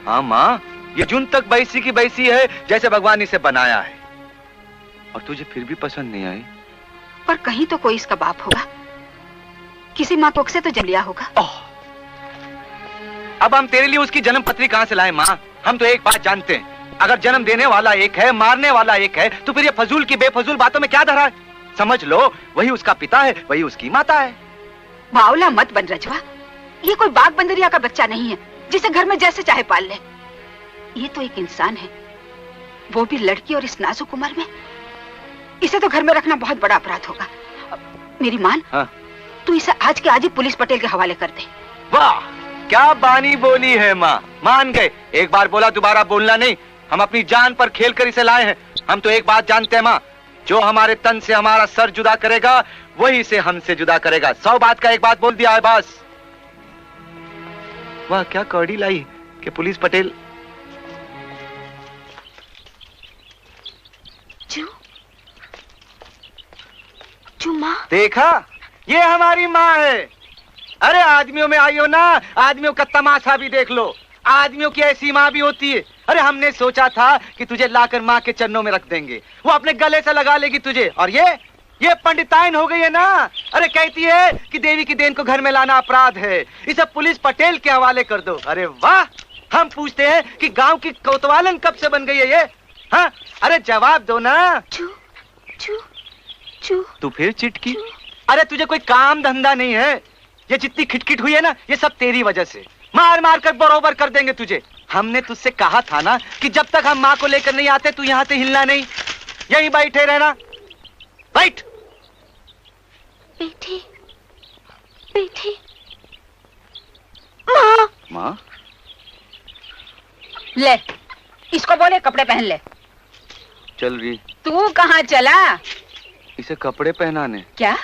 हाँ माँ, ये जून तक बैसी की बैसी है जैसे भगवान इसे बनाया है। और तुझे फिर भी पसंद नहीं आई? पर कहीं तो कोई इसका बाप होगा, किसी माँ कोख से तो जन्म लिया होगा। अब हम तेरे लिए उसकी जन्म पत्री कहाँ से लाएं माँ? हम तो एक बात जानते हैं, अगर जन्म देने वाला एक है, मारने वाला एक है, तो फिर ये फजूल की बेफजूल बातों में क्या धरा है? समझ लो, वही उसका पिता है, वही उसकी माता है। बावला मत बन रजवा, ये कोई बाग बंदरिया का बच्चा नहीं है जिसे घर में जैसे चाहे पाल ले। ये तो एक इंसान है, वो भी लड़की और इस नाजुक उम्र में। इसे तो घर में रखना बहुत बड़ा अपराध होगा। मेरी मान, हाँ। तू इसे आज के आज ही पुलिस पटेल के हवाले कर दे। वाह, क्या बानी बोली है माँ, मान गए। एक बार बोला दोबारा बोलना नहीं। हम अपनी जान पर खेल कर इसे लाए हैं। हम तो एक बात जानते हैं माँ, जो हमारे तन से हमारा सर जुदा करेगा वही से हमसे जुदा करेगा। 100 बात का एक बात बोल दिया है बस। वाह क्या कौड़ी लाई कि पुलिस पटेल। चू माँ देखा, ये हमारी माँ है। अरे आदमियों में आई हो ना, आदमियों का तमाशा भी देख लो। आदमियों की ऐसी माँ भी होती है। अरे हमने सोचा था कि तुझे लाकर माँ के चरणों में रख देंगे, वो अपने गले से लगा लेगी तुझे। और ये पंडिताइन हो गई है ना। अरे कहती है कि देवी की देन को घर में लाना अपराध है, इसे पुलिस पटेल के हवाले कर दो। अरे वाह, हम पूछते हैं कि गांव की कोतवालन कब से बन गई है ये? हाँ, अरे जवाब दो ना। चू चू चू। तू फिर चिटकी? अरे तुझे कोई काम धंधा नहीं है? ये जितनी खिटखिट हुई है ना, ये सब तेरी वजह से। मार मार कर बरोबर कर देंगे तुझे। हमने तुझसे कहा था ना कि जब तक हम माँ को लेकर नहीं आते तू यहाँ से हिलना नहीं, यहीं बैठे रहना। बैठ। बेटी बेटी। माँ माँ ले, इसको बोले कपड़े पहन ले। चल रही। तू कहाँ चला? इसे कपड़े पहनाने। क्या?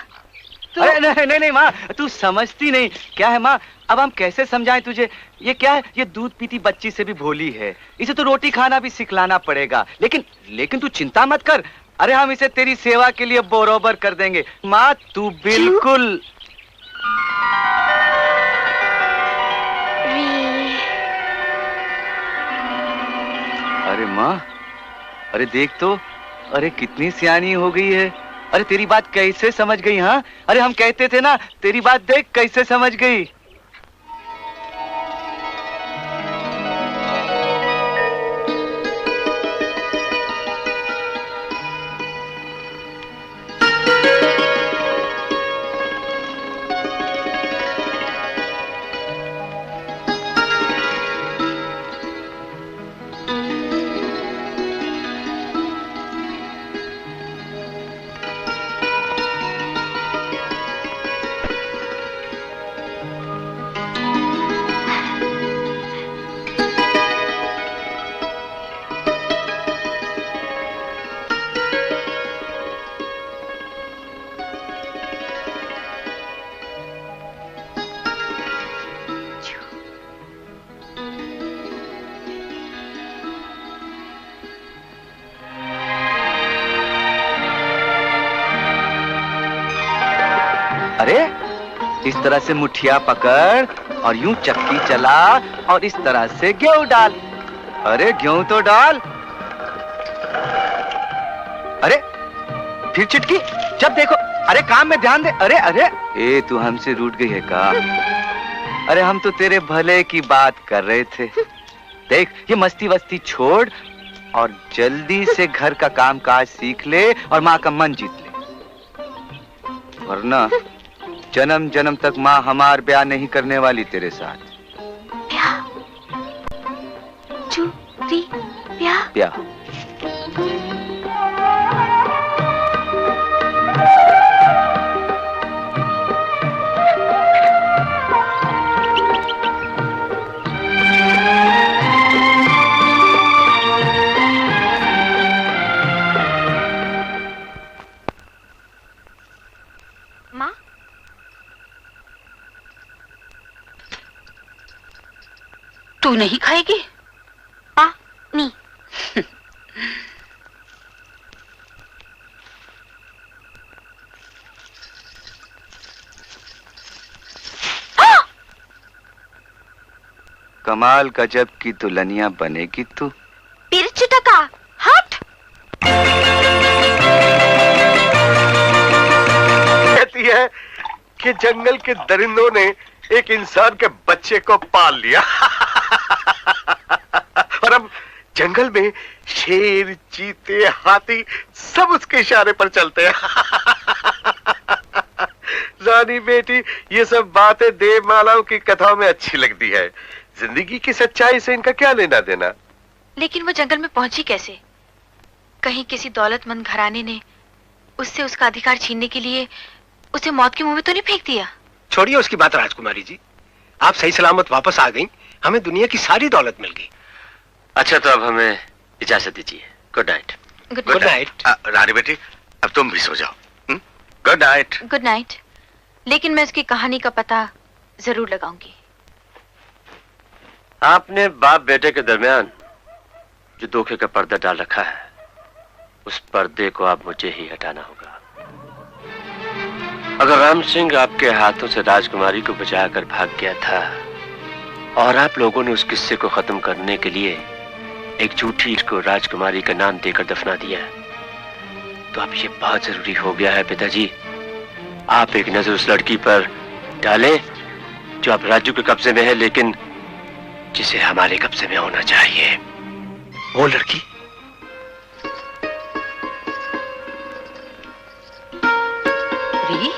अरे नहीं नहीं नहीं माँ, तू समझती नहीं। क्या है माँ, अब हम कैसे समझाएं तुझे? ये क्या है, ये दूध पीती बच्ची से भी भोली है, इसे तो रोटी खाना भी सिखलाना पड़ेगा। लेकिन तू चिंता मत कर, अरे हम इसे तेरी सेवा के लिए बरोबर कर देंगे। माँ तू बिल्कुल। अरे माँ, अरे देख तो, अरे कितनी सियानी हो गई है। अरे तेरी बात कैसे समझ गई? हाँ, अरे हम कहते थे ना, तेरी बात देख कैसे समझ गई। अरे इस तरह से मुठिया पकड़ और यूं चक्की चला और इस तरह से गेहूं डाल। अरे गेहूं तो डाल। अरे फिर चिटकी, जब देखो। अरे काम में ध्यान दे। अरे अरे ए तू हमसे रूठ गई है का? अरे हम तो तेरे भले की बात कर रहे थे। देख ये मस्ती वस्ती छोड़ और जल्दी से घर का काम काज सीख ले और माँ का मन जीत ले, वरना जन्म जन्म तक माँ हमार ब्याह नहीं करने वाली तेरे साथ। ब्याह? चू री ब्याह? ब्याह। तू नहीं खाएगी? नहीं। कमाल गजब की दुल्हनिया बनेगी तू। पीर चिटका हट। कहती है कि जंगल के दरिंदों ने एक इंसान के बच्चे को पाल लिया और अब जंगल में शेर, चीते, हाथी सब उसके इशारे पर चलते हैं। रानी बेटी, ये सब बातें देवमालाओं की कथाओं में अच्छी लगती है, जिंदगी की सच्चाई से इनका क्या लेना देना। लेकिन वो जंगल में पहुंची कैसे? कहीं किसी दौलतमंद घराने ने उससे उसका अधिकार छीनने के लिए उसे मौत के मुंह में तो नहीं फेंक दिया? छोड़िए उसकी बात राजकुमारी जी, आप सही सलामत वापस आ गई, हमें दुनिया की सारी दौलत मिल गई। अच्छा तो अब हमें इजाजत दीजिए। Good night. Good night. रानी बेटी अब तुम भी सो जाओ। Good night. Good night. लेकिन मैं उसकी कहानी का पता जरूर लगाऊंगी। आपने बाप बेटे के दरमियान जो धोखे का पर्दा डाल रखा है, उस पर्दे को अब मुझे ही हटाना होगा। अगर राम सिंह आपके हाथों से राजकुमारी को बचाकर भाग गया था और आप लोगों ने उस किस्से को खत्म करने के लिए एक झूठी ईंट को राजकुमारी का नाम देकर दफना दिया, तो अब ये बहुत जरूरी हो गया है पिताजी, आप एक नजर उस लड़की पर डालें जो अब राजू के कब्जे में है, लेकिन जिसे हमारे कब्जे में होना चाहिए। वो लड़की? री,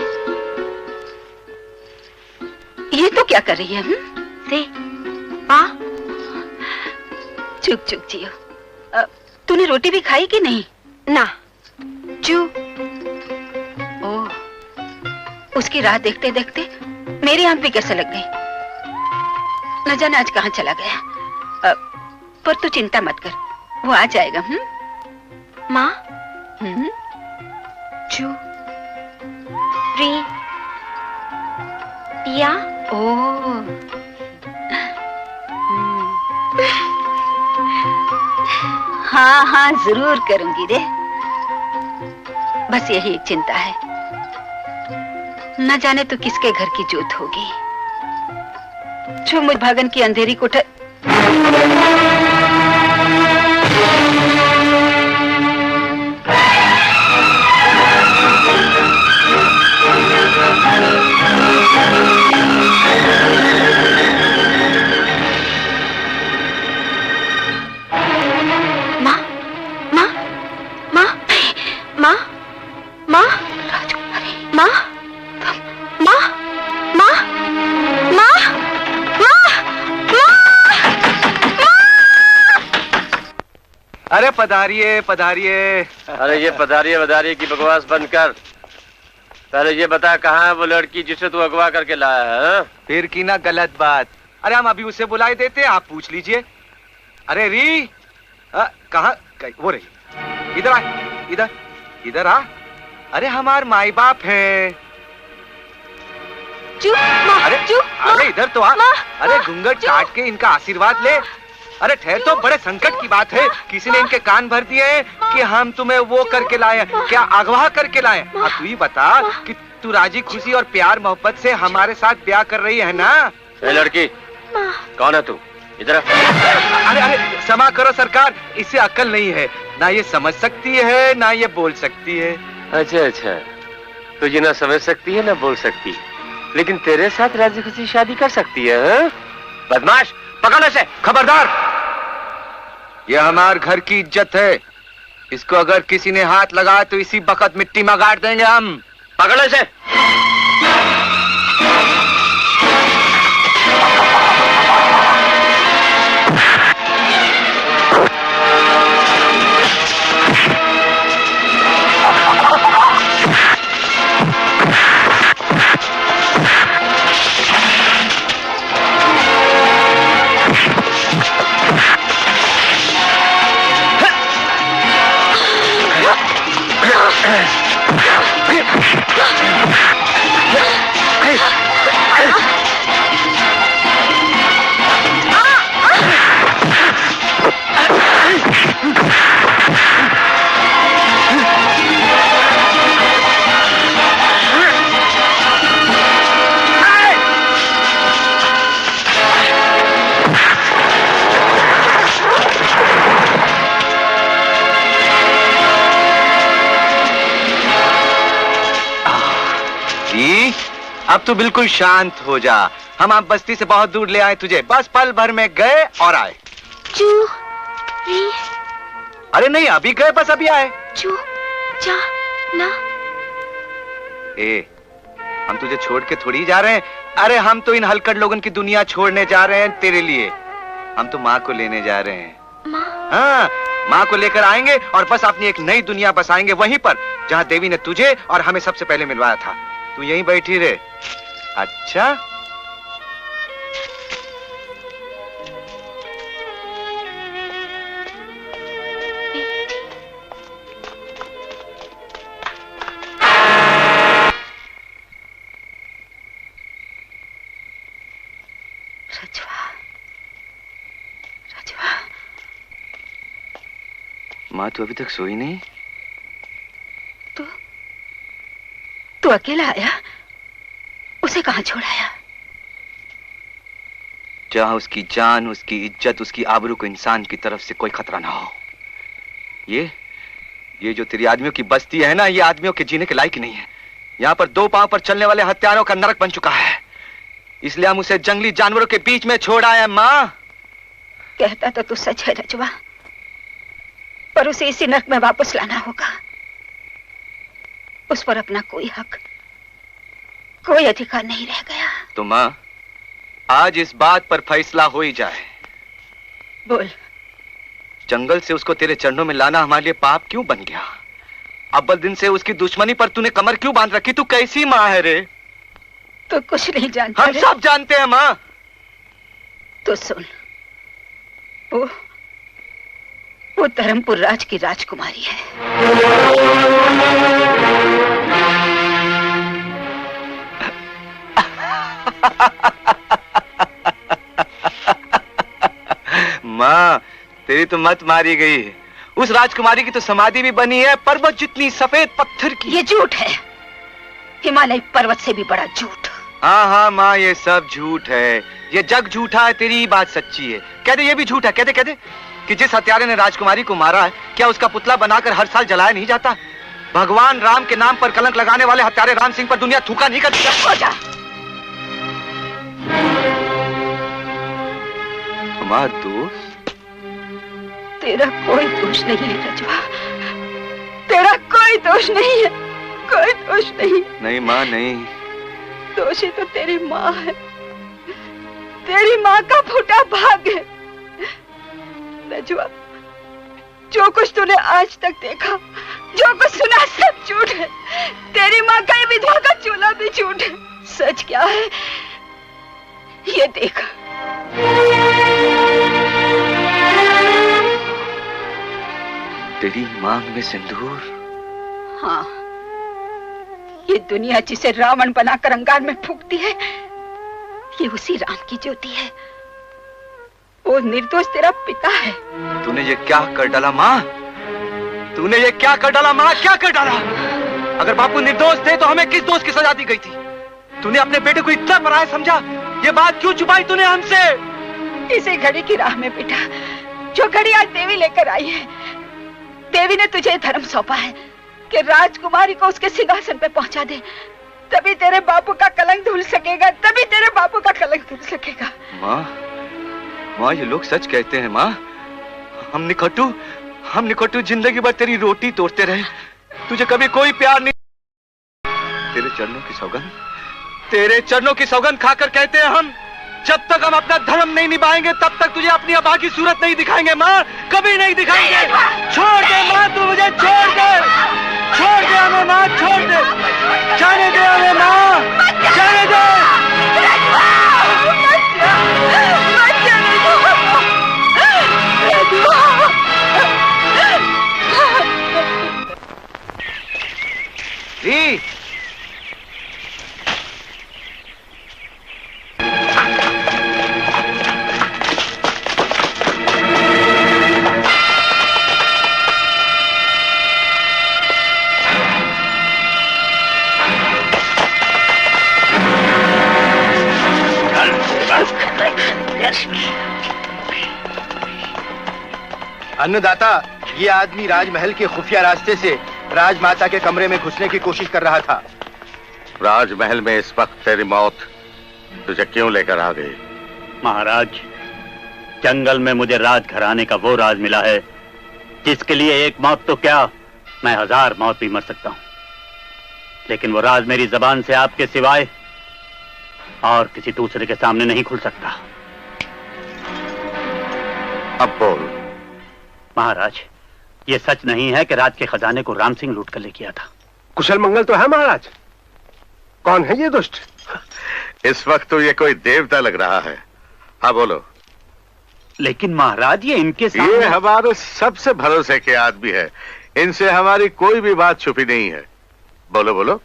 ये तो क्या कर रही है? से माँ, चुप चुप जियो। तूने रोटी भी खाई कि नहीं? ना। चू। ओह, उसकी राह देखते देखते मेरी आंख भी कैसे लग गई। न जाने आज कहाँ चला गया। पर तू चिंता मत कर, वो आ जाएगा। माँ। चू री या। ओह, हाँ हाँ जरूर करूंगी रे। बस यही एक चिंता है, न जाने तो किसके घर की जोत होगी जो मुझ भागन की अंधेरी कोठर। अरे पधारिए पधारिए। अरे ये पधारिए वधारिए की बकवास बंद कर, पहले ये बता कहाँ है वो लड़की जिसे तू अगवा करके लाया है? फिर की ना गलत बात। अरे हम अभी उसे बुलाए देते, आप पूछ लीजिए। अरे री, कहाँ वो रही? इधर आ, इधर इधर आ। अरे हमार माई बाप है। अरे इधर तो आ। अरे घूंघट काट के इनका आशीर्वाद ले। अरे ठहर तो, बड़े संकट की बात है, किसी ने इनके कान भर दिए कि हम तुम्हें वो करके लाए, क्या अगवा करके लाए। अब तू ही बता कि तू राजी खुशी और प्यार मोहब्बत से हमारे साथ ब्याह कर रही है ना? ए लड़की, कौन है तू? इधर। अरे अरे क्षमा करो सरकार, इसे अक्ल नहीं है, ना ये समझ सकती है ना ये बोल सकती है। अच्छा अच्छा, तो ये ना समझ सकती है ना बोल सकती, लेकिन तेरे साथ राजी खुशी शादी कर सकती है? बदमाश, पकड़ इसे। खबरदार, ये हमार घर की इज्जत है, इसको अगर किसी ने हाथ लगाया तो इसी वक्त मिट्टी में गाड़ देंगे हम। पकड़ इसे। बेटी, अब तू बिल्कुल शांत हो जा। हम आप बस्ती से बहुत दूर ले आए तुझे, बस पल भर में गए और आए। अरे नहीं, अभी गए, बस अभी आए। जा ना। हम तुझे छोड़ के थोड़ी जा रहे हैं। अरे हम तो इन हलकट लोगों की दुनिया छोड़ने जा रहे हैं तेरे लिए। हम तो माँ को लेने जा रहे हैं। हाँ, माँ को लेकर आएंगे और बस अपनी एक नई दुनिया बसाएंगे वहीं पर जहाँ देवी ने तुझे और हमें सबसे पहले मिलवाया था। तू यहीं बैठी रहे। अच्छा, माँ तू अभी तक सोई नहीं? तू अकेला आया? उसे कहाँ छोड़ाया? जहाँ उसकी जान, उसकी इज्जत, उसकी आबरू को इंसान की तरफ से कोई खतरा ना हो। ये जो तेरी आदमियों की बस्ती है ना, ये आदमियों के जीने के लायक नहीं है। यहाँ पर दो पांव पर चलने वाले हत्यारों का नरक बन चुका है। इसलिए हम उसे जंगली जानवरों के बीच में छोड़ आए। माँ, कहता तो तू सच है रजवा, पर उसे इसी नरक में वापस लाना होगा। उस पर अपना कोई हक, कोई अधिकार नहीं रह गया। तो माँ, आज इस बात पर फैसला हो ही जाए। बोल। जंगल से उसको तेरे चरणों में लाना हमारे लिए पाप क्यों बन गया? अव्वल दिन से उसकी दुश्मनी पर तूने कमर क्यों बांध रखी? तू कैसी माँ है रे? तो कुछ नहीं जानता। हम सब जानते हैं माँ। तो सुन, वो धर्मपुर राज की राजकुमारी है। माँ, तेरी तो मत मारी गई। उस राजकुमारी की तो समाधि भी बनी है, पर्वत जितनी सफेद पत्थर की। ये झूठ है, हिमालय पर्वत से भी बड़ा झूठ। हाँ माँ, ये सब झूठ है। ये जग झूठा है, तेरी बात सच्ची है। कह दे ये भी झूठ है। कह दे कि जिस हत्यारे ने राजकुमारी को मारा है, क्या उसका पुतला बनाकर हर साल जलाया नहीं जाता? भगवान राम के नाम पर कलंक लगाने वाले हत्यारे राम सिंह पर दुनिया थूका नहीं करती। हमारा दोस्त? तेरा कोई दोष नहीं है रजवा, तेरा कोई दोष नहीं है, कोई दोष नहीं। नहीं माँ, नहीं। दोषी तो तेरी माँ है, तेरी माँ का फूटा भाग है। रजवा, जो कुछ तूने आज तक देखा, जो कुछ सुना, सब झूठ है। तेरी माँ का ये विधवा का चूल्हा भी झूठ है। सच क्या है ये देख। तेरी मांग में सिंदूर? हाँ, ये दुनिया जिसे रावण बनाकर अंगार में फूंकती है, ये उसी राम की ज्योति है। वो निर्दोष तेरा पिता है। तूने ये क्या कर डाला माँ? तूने ये क्या कर डाला माँ? क्या कर डाला? अगर बापू निर्दोष थे तो हमें किस दोष की सजा दी गई थी? तूने अपने बेटे को इतना पराया समझा? ये बात क्यों छुपाई तूने हमसे? इसी घड़ी की राह में बेटा, जो घड़ी आज देवी लेकर आई है। देवी ने तुझे धर्म सौंपा है कि राजकुमारी को उसके सिंहासन पे पहुंचा दे, तभी तेरे बापू का कलंक धुल सकेगा, तभी तेरे बापू का कलंक धुल सकेगा। माँ, ये लोग सच कहते हैं माँ। हम निकटू जिंदगी भर तेरी रोटी तोड़ते रहे, तुझे कभी कोई प्यार नहीं। तेरे चरणों की सौगंध खाकर कहते हैं हम, जब तक हम अपना धर्म नहीं निभाएंगे तब तक तुझे अपनी अबा की सूरत नहीं दिखाएंगे माँ, कभी नहीं दिखाएंगे। छोड़ दे माँ, तू मुझे छोड़ दे हमें माँ, छोड़ दे, जाने दे हमें माँ, जाने दे। अन्नदाता, ये आदमी राजमहल के खुफिया रास्ते से राजमाता के कमरे में घुसने की कोशिश कर रहा था। राजमहल में इस वक्त तेरी मौत तुझे क्यों लेकर आ गई? महाराज, जंगल में मुझे राजघराने का वो राज मिला है जिसके लिए एक मौत तो क्या, मैं 1000 मौत भी मर सकता हूं, लेकिन वो राज मेरी जबान से आपके सिवाय और किसी दूसरे के सामने नहीं खुल सकता। अब बोल। महाराज, ये सच नहीं है कि राज के खजाने को राम सिंह लूट कर ले गया था? कुशल मंगल तो है महाराज। कौन है ये दुष्ट? इस वक्त तो ये कोई देवता लग रहा है। हाँ बोलो। लेकिन महाराज, ये इनके सामने... ये हमारे सबसे भरोसे के आदमी है, इनसे हमारी कोई भी बात छुपी नहीं है। बोलो बोलो।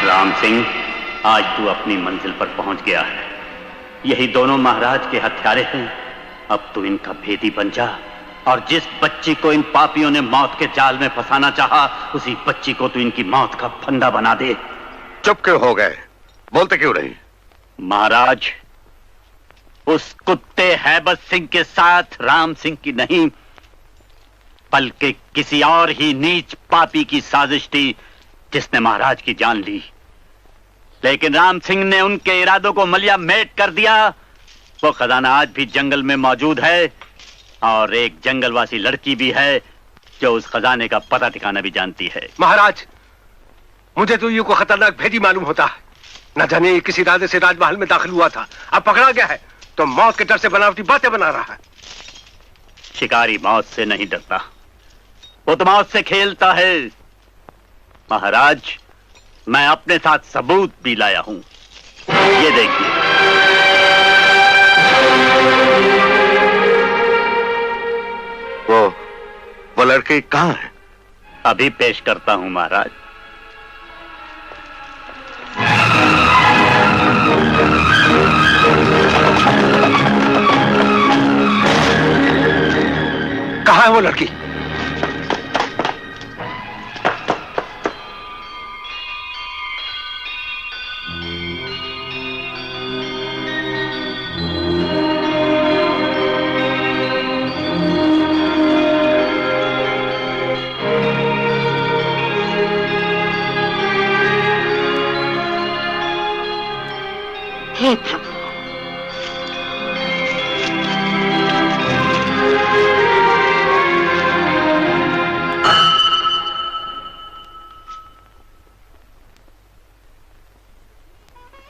राम सिंह, आज तू अपनी मंजिल पर पहुंच गया है। यही दोनों महाराज के हत्यारे हैं। अब तू इनका भेदी बन जा और जिस बच्ची को इन पापियों ने मौत के जाल में फंसाना चाहा, उसी बच्ची को तू इनकी मौत का फंदा बना दे। चुप क्यों हो गए? बोलते क्यों नहीं? महाराज, उस कुत्ते हैबत सिंह के साथ राम सिंह की नहीं, बल्कि किसी और ही नीच पापी की साजिश थी जिसने महाराज की जान ली। लेकिन राम सिंह ने उनके इरादों को मलिया मेट कर दिया। वो खजाना आज भी जंगल में मौजूद है और एक जंगलवासी लड़की भी है जो उस खजाने का पता ठिकाना भी जानती है। महाराज, मुझे तो ये को खतरनाक भेदी मालूम होता है। न जाने ये किस इरादे से राजमहल में दाखिल हुआ था, अब पकड़ा गया है तो मौत के डर से बनावटी बातें बना रहा है। शिकारी मौत से नहीं डरता, वो तो मौत से खेलता है। महाराज, मैं अपने साथ सबूत भी लाया हूं, ये देखिए। वो लड़की कहां है? अभी पेश करता हूं महाराज। कहां है वो लड़की? हे प्रभु,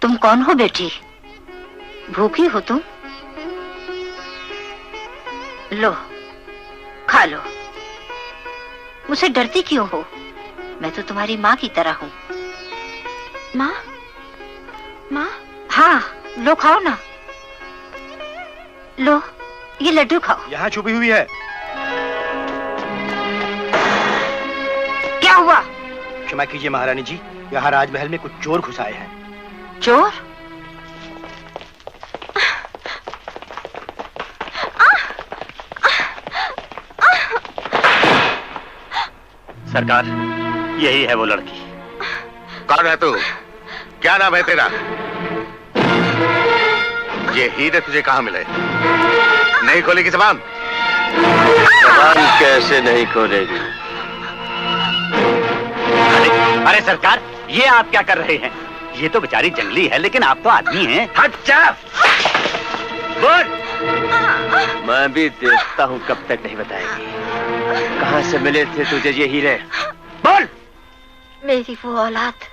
तुम कौन हो बेटी? भूखी हो तुम? लो, खा लो। मुझसे डरती क्यों हो? मैं तो तुम्हारी माँ की तरह हूँ। माँ? माँ? हाँ, लो खाओ ना। लो, ये लड्डू खाओ। यहाँ छुपी हुई है। क्या हुआ? क्षमा कीजिए महारानी जी, यहाँ राजमहल में कुछ चोर घुस आए हैं। चोर? सरकार, यही है वो लड़की। कौन है तू? क्या नाम है तेरा? ये हीरे तुझे कहाँ मिले? नहीं खोलेगी जबान? जबान कैसे नहीं खोलेगी? अरे सरकार, ये आप क्या कर रहे हैं? ये तो बेचारी जंगली है, लेकिन आप तो आदमी हैं। हट जा! बोल! मैं भी देखता हूँ कब तक नहीं बताएगी। कहाँ से मिले थे तुझे ये हीरे? बोल! मेरी वो औलाद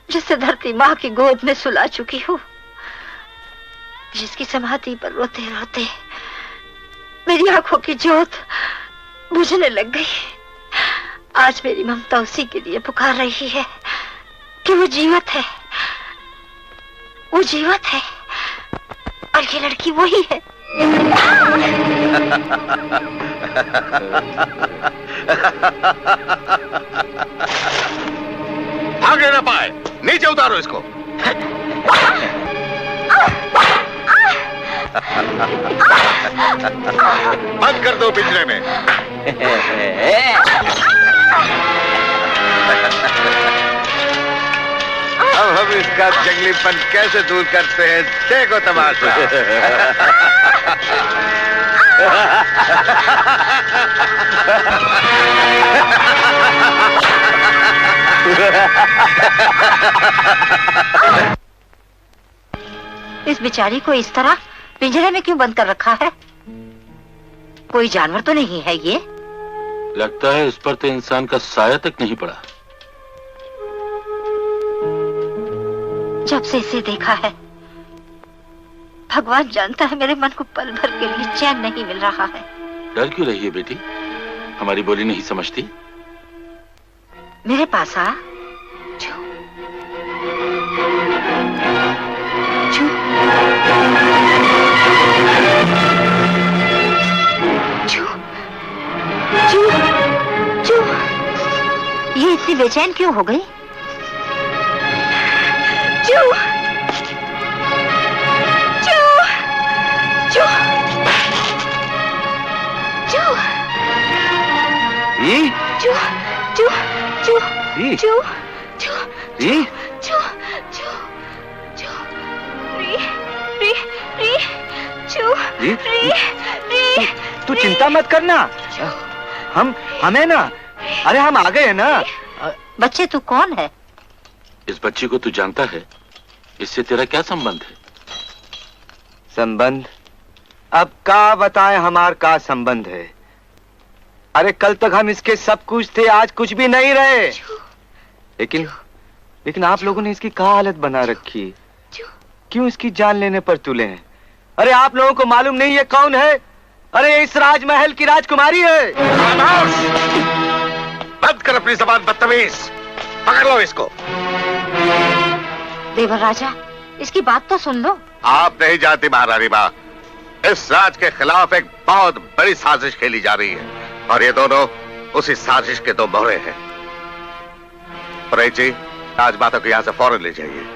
जिसे धरती माँ की गोद में सुला चुकी हूँ, जिसकी समाधि पर रोते रोते मेरी आंखों की ज्योत बुझने लग गई। आज मेरी ममता उसी के लिए पुकार रही है कि वो जीवित है, वो जीवित है, और ये लड़की वही है। भागने ना पाए, नीचे उतारो इसको। बंद कर दो पिंजरे में। अब हम इसका जंगलीपन कैसे दूर करते हैं, देखो तमाशा। इस बेचारी को इस तरह पिंजरे में क्यों बंद कर रखा है? कोई जानवर तो नहीं है ये? लगता है इस पर तो इंसान का साया तक नहीं पड़ा। जब से इसे देखा है, भगवान जानता है मेरे मन को पल भर के लिए चैन नहीं मिल रहा है। डर क्यों रही है बेटी? हमारी बोली नहीं समझती? मेरे पास आ। चू। चू। चू। चू। ये इतनी बेचैन क्यों हो गई? चू। चू। चू। चू। री? चू। चू। चू। री? चू। चू। री? चू। चू। चू। री। री। री। चू। री? री। री। तू चिंता मत करना, हमें ना, अरे हम आ गए ना। बच्चे तू कौन है? इस बच्ची को तू जानता है? इससे तेरा क्या संबंध है? संबंध? अब का बताएं हमार का संबंध है? अरे कल तक हम इसके सब कुछ थे, आज कुछ भी नहीं रहे। लेकिन आप लोगों ने इसकी क्या हालत बना रखी? क्यों इसकी जान लेने पर तुले हैं? अरे आप लोगों को मालूम नहीं है कौन है? अरे इस राजमहल की राजकुमारी है। बंद कर अपनी जबान बदतमीज, पकड़ लो इसको। देवर राजा, इसकी बात तो सुन लो। आप नहीं जानती महारानी माँ, इस राज के खिलाफ एक बहुत बड़ी साजिश खेली जा रही है और ये दोनों उसी साजिश के दो मोहरे हैं। प्रेत जी, राजमाता को यहां से फौरन ले जाइए।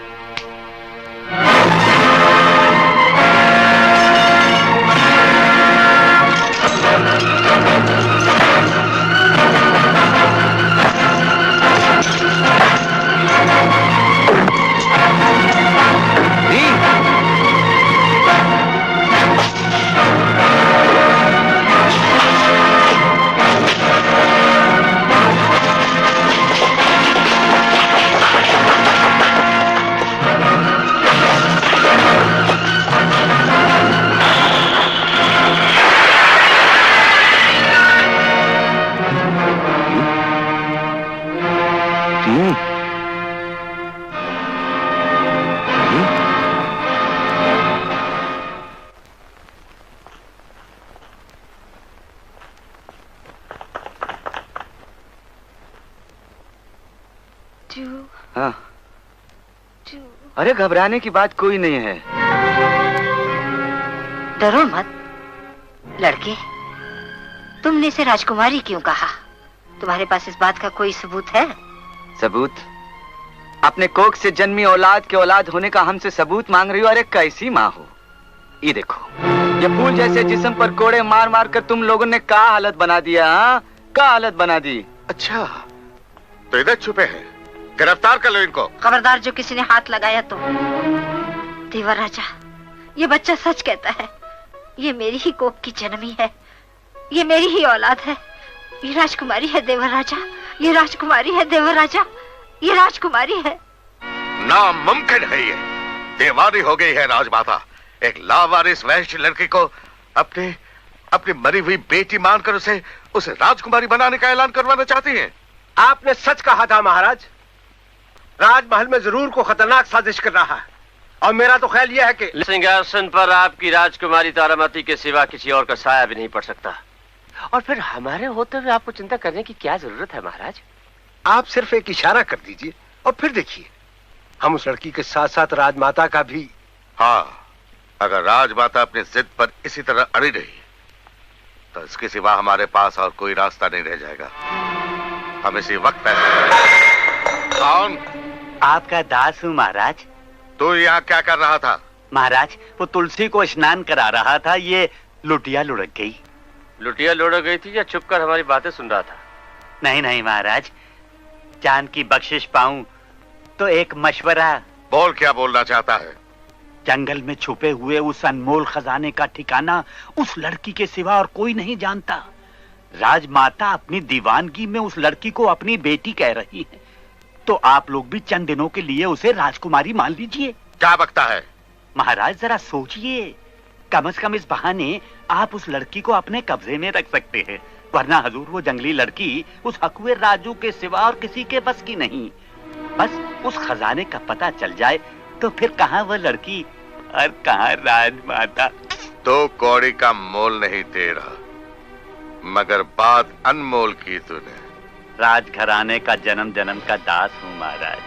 हाँ। अरे घबराने की बात कोई नहीं है। डरो मत लड़के, तुमने इसे राजकुमारी क्यों कहा? तुम्हारे पास इस बात का कोई सबूत है? सबूत? अपने कोख से जन्मी औलाद के औलाद होने का हमसे सबूत मांग रही हो? अरे कैसी माँ हो? ये देखो, ये फूल जैसे जिस्म पर कोड़े मार मार कर तुम लोगों ने क्या हालत बना दिया? हाँ, क्या हालत बना दी? अच्छा, तो इधर छुपे हैं, गिरफ्तार कर लो इनको। खबरदार जो किसी ने हाथ लगाया तो। देवर राजा, ये बच्चा सच कहता है, ये मेरी ही कोख की जन्मी है, ये मेरी ही औलाद है, ये राजकुमारी है देवर राजा, ये राजकुमारी है देवर राजा, ये राजकुमारी है। नामुमकिन है ये, दीवानी हो गई है राजमाता। एक लावारिस वैश्य लड़की को अपनी मरी हुई बेटी मानकर उसे राजकुमारी बनाने का ऐलान करवाना चाहती हैं। आपने सच कहा था महाराज, राजमहल में जरूर को खतरनाक साजिश कर रहा है और मेरा तो ख्याल यह है कि सिंहासन पर आपकी राजकुमारी तारामती के सिवा किसी और का साया भी नहीं पड़ सकता। और फिर हमारे होते हुए आपको चिंता करने की क्या जरूरत है महाराज? आप सिर्फ एक इशारा कर दीजिए और फिर देखिए, हम उस लड़की के साथ साथ राजमाता का भी। हाँ, अगर राजमाता अपनी जिद पर इसी तरह अड़ी रही तो इसके सिवा हमारे पास और कोई रास्ता नहीं रह जाएगा। हम इसी वक्त फैसला। कौन? आपका दास हूँ महाराज। तू यहाँ क्या कर रहा था? महाराज, वो तुलसी को स्नान करा रहा था, ये लुटिया लुढ़क गई। लुटिया लुढ़क गई थी या चुपकर हमारी बातें सुन रहा था? नहीं नहीं महाराज, जान की बख्शिश पाऊं तो एक मशवरा। बोल, क्या बोलना चाहता है? जंगल में छुपे हुए उस अनमोल खजाने का ठिकाना उस लड़की के सिवा और कोई नहीं जानता। राजमाता अपनी दीवानगी में उस लड़की को अपनी बेटी कह रही है, तो आप लोग भी चंद दिनों के लिए उसे राजकुमारी मान लीजिए। क्या बकता है महाराज, जरा सोचिए, कम से कम इस बहाने आप उस लड़की को अपने कब्जे में रख सकते हैं, वरना हजूर वो जंगली लड़की उस हकुए राजू के सिवा और किसी के बस की नहीं। बस उस खजाने का पता चल जाए तो फिर कहाँ वो लड़की और कहाँ राजमाता। तो कौड़ी का मोल नहीं तेरा, मगर बात अनमोल की तूने। राजघराने का जन्म जन्म का दास हूँ महाराज।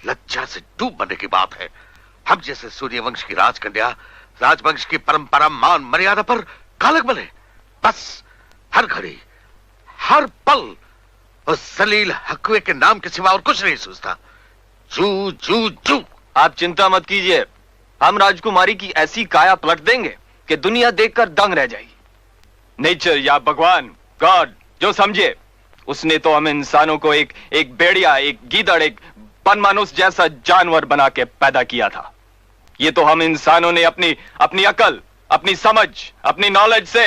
लज्जा से डूब मरने की बात है। हम जैसे सूर्यवंश की राजकन्या राजवंश की परंपरा मान मर्यादा पर कालक बने। बस हर घड़ी हर पल उस जलील हकुए के नाम के सिवा और कुछ नहीं सोचता। जू जू जू। आप चिंता मत कीजिए, हम राजकुमारी की ऐसी काया पलट देंगे कि दुनिया देखकर दंग रह जाएगी। नेचर या भगवान, गॉड जो समझे, उसने तो हम इंसानों को एक भेड़िया, एक गीदड़, एक बनमानुस जैसा जानवर बना के पैदा किया था। ये तो हम इंसानों ने अपनी अकल, अपनी समझ, अपनी नॉलेज से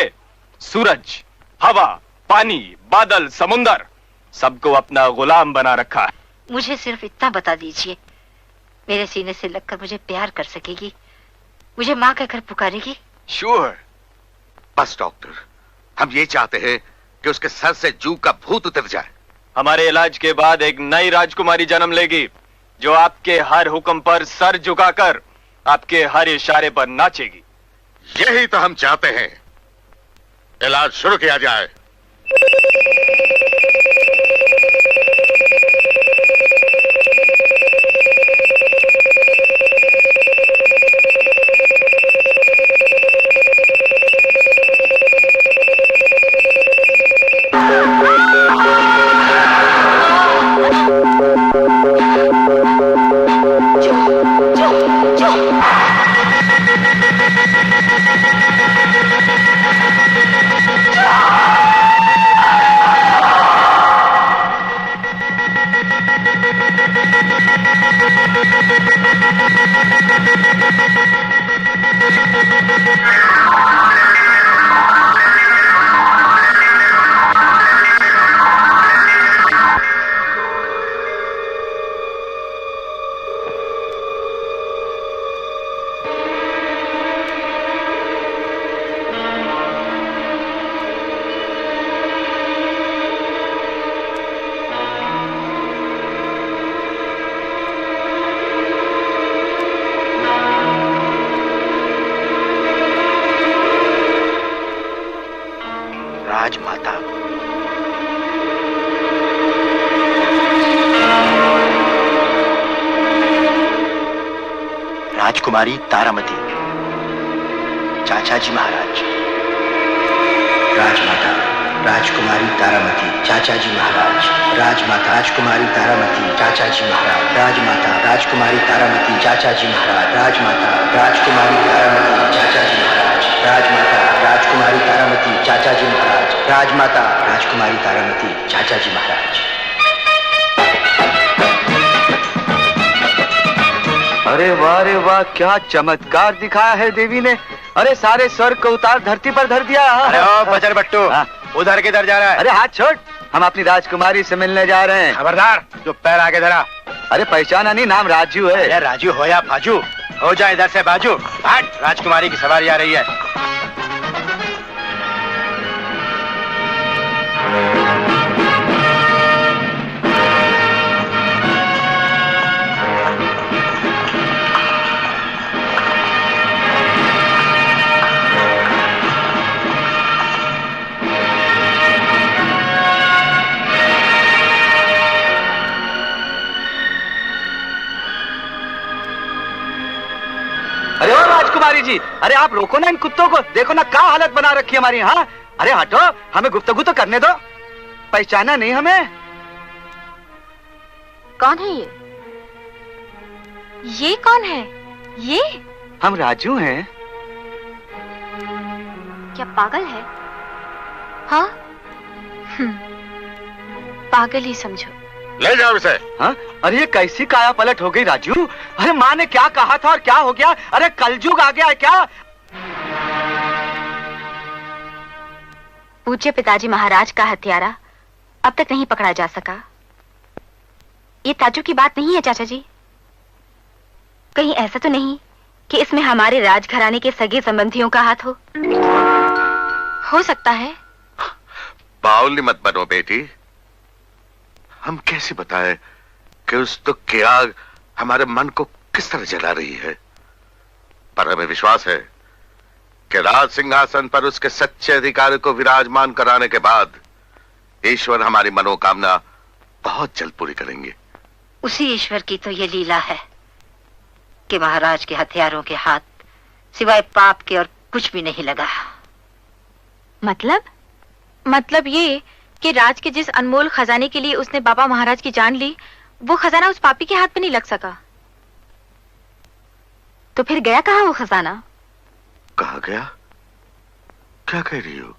सूरज, हवा, पानी, बादल, समुंदर सबको अपना गुलाम बना रखा है। मुझे सिर्फ इतना बता दीजिए, मेरे सीने से लगकर मुझे प्यार कर सकेगी, मुझे माँ कहकर पुकारेगी? श्योर। बस डॉक्टर, हम ये चाहते हैं कि उसके सर से जू का भूत उतर जाए। हमारे इलाज के बाद एक नई राजकुमारी जन्म लेगी जो आपके हर हुक्म पर सर झुकाकर आपके हर इशारे पर नाचेगी। यही तो हम चाहते हैं। इलाज शुरू किया जाए। राजमाता, राजकुमारी तारामती, चाचा जी महाराज। राजमाता राजकुमारी तारामती, चाचा जी महाराज। राजमाता राजकुमारी तारामती, चाचा जी महाराज। राजमाता राजकुमारी तारामती, चाचा जी महाराज। राजमाता राजकुमारी तारामती, चाचा जी महाराज। राजमाता राजकुमारी तारामती, चाचा जी महाराज। राजमाता राजकुमारी तारामती, चाचा जी महाराज। अरे वाह रे वाह, क्या चमत्कार दिखाया है देवी ने। अरे सारे स्वर्ग को उतार धरती पर धर दिया। अरे ओ बजर बट्टू, उधर किधर जा रहा है? अरे हाथ छोड़, हम अपनी राजकुमारी से मिलने जा रहे हैं। खबरदार, जो पैर आगे धरा। अरे पहचाना नहीं, नाम राजू है। अरे राजू हो या बाजू, हो जाए इधर से बाजू। हट, राजकुमारी की सवारी आ रही है। राजकुमारी जी, अरे आप रोको ना इन कुत्तों को, देखो ना क्या हालत बना रखी है हमारी। हाँ अरे हटो, हमें गुफ्तगू तो करने दो। पहचाना नहीं हमें? कौन है ये? ये कौन है? ये हम राजू हैं। क्या पागल है? हाँ पागल ही समझो। ले जाओ इसे। हाँ अरे ये कैसी काया पलट हो गई राजू? अरे माँ ने क्या कहा था और क्या हो गया? अरे कलयुग आ गया है क्या? पूज्य पिताजी महाराज का हत्यारा अब तक नहीं पकड़ा जा सका। ये ताज्जुब की बात नहीं है चाचा जी। कहीं ऐसा तो नहीं कि इसमें हमारे राजघराने के सगे संबंधियों का हाथ हो सकता है। बाउली मत बनो बेटी। हम कैसे बताएं कि उस दुख की आग हमारे मन को किस तरह जला रही है, पर हमें विश्वास है कि राज सिंहासन पर उसके सच्चे अधिकारी को विराजमान कराने के बाद ईश्वर हमारी मनोकामना बहुत जल्द पूरी करेंगे। उसी ईश्वर की तो ये लीला है कि महाराज के हथियारों के हाथ सिवाय पाप के और कुछ भी नहीं लगा। मतलब ये कि राज के जिस अनमोल खजाने के लिए उसने बाबा महाराज की जान ली, वो खजाना उस पापी के हाथ पे नहीं लग सका। तो फिर गया कहाँ वो खजाना? कहाँ गया? क्या कह रही हो?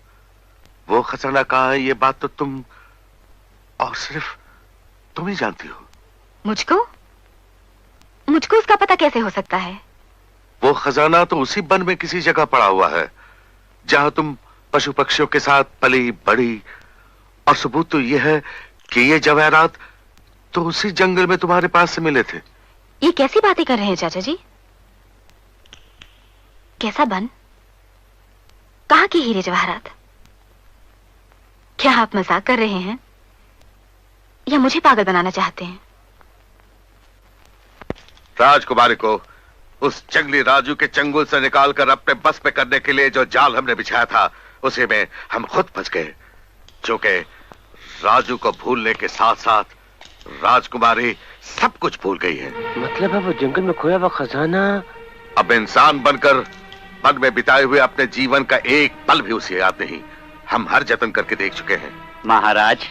वो खजाना कहाँ है ये बात तो तुम और सिर्फ तुम ही जानती हो। मुझको उसका पता कैसे हो सकता है? वो खजाना तो उसी वन में किसी जगह पड़ा हुआ है जहां तुम पशु पक्षियों के साथ पली बड़ी, और सबूत तो यह है कि ये जवाहरात तो उसी जंगल में तुम्हारे पास से मिले थे। ये कैसी बातें कर रहे हैं चाचा जी? कैसा बन? कहाँ की हीरे जवाहरात? क्या आप मजाक कर रहे हैं या मुझे पागल बनाना चाहते हैं? राजकुमारी को उस जंगली राजू के चंगुल से निकालकर अपने बस पे करने के लिए जो जाल हमने बिछाया था, उसी में हम खुद फंस गए। क्योंकि राजू को भूलने के साथ साथ राजकुमारी सब कुछ भूल गई है। मतलब अब वो जंगल में खोया हुआ खजाना अब इंसान बनकर वन में बिताए हुए अपने जीवन का एक पल भी उसे याद नहीं। हम हर जतन करके देख चुके हैं। महाराज,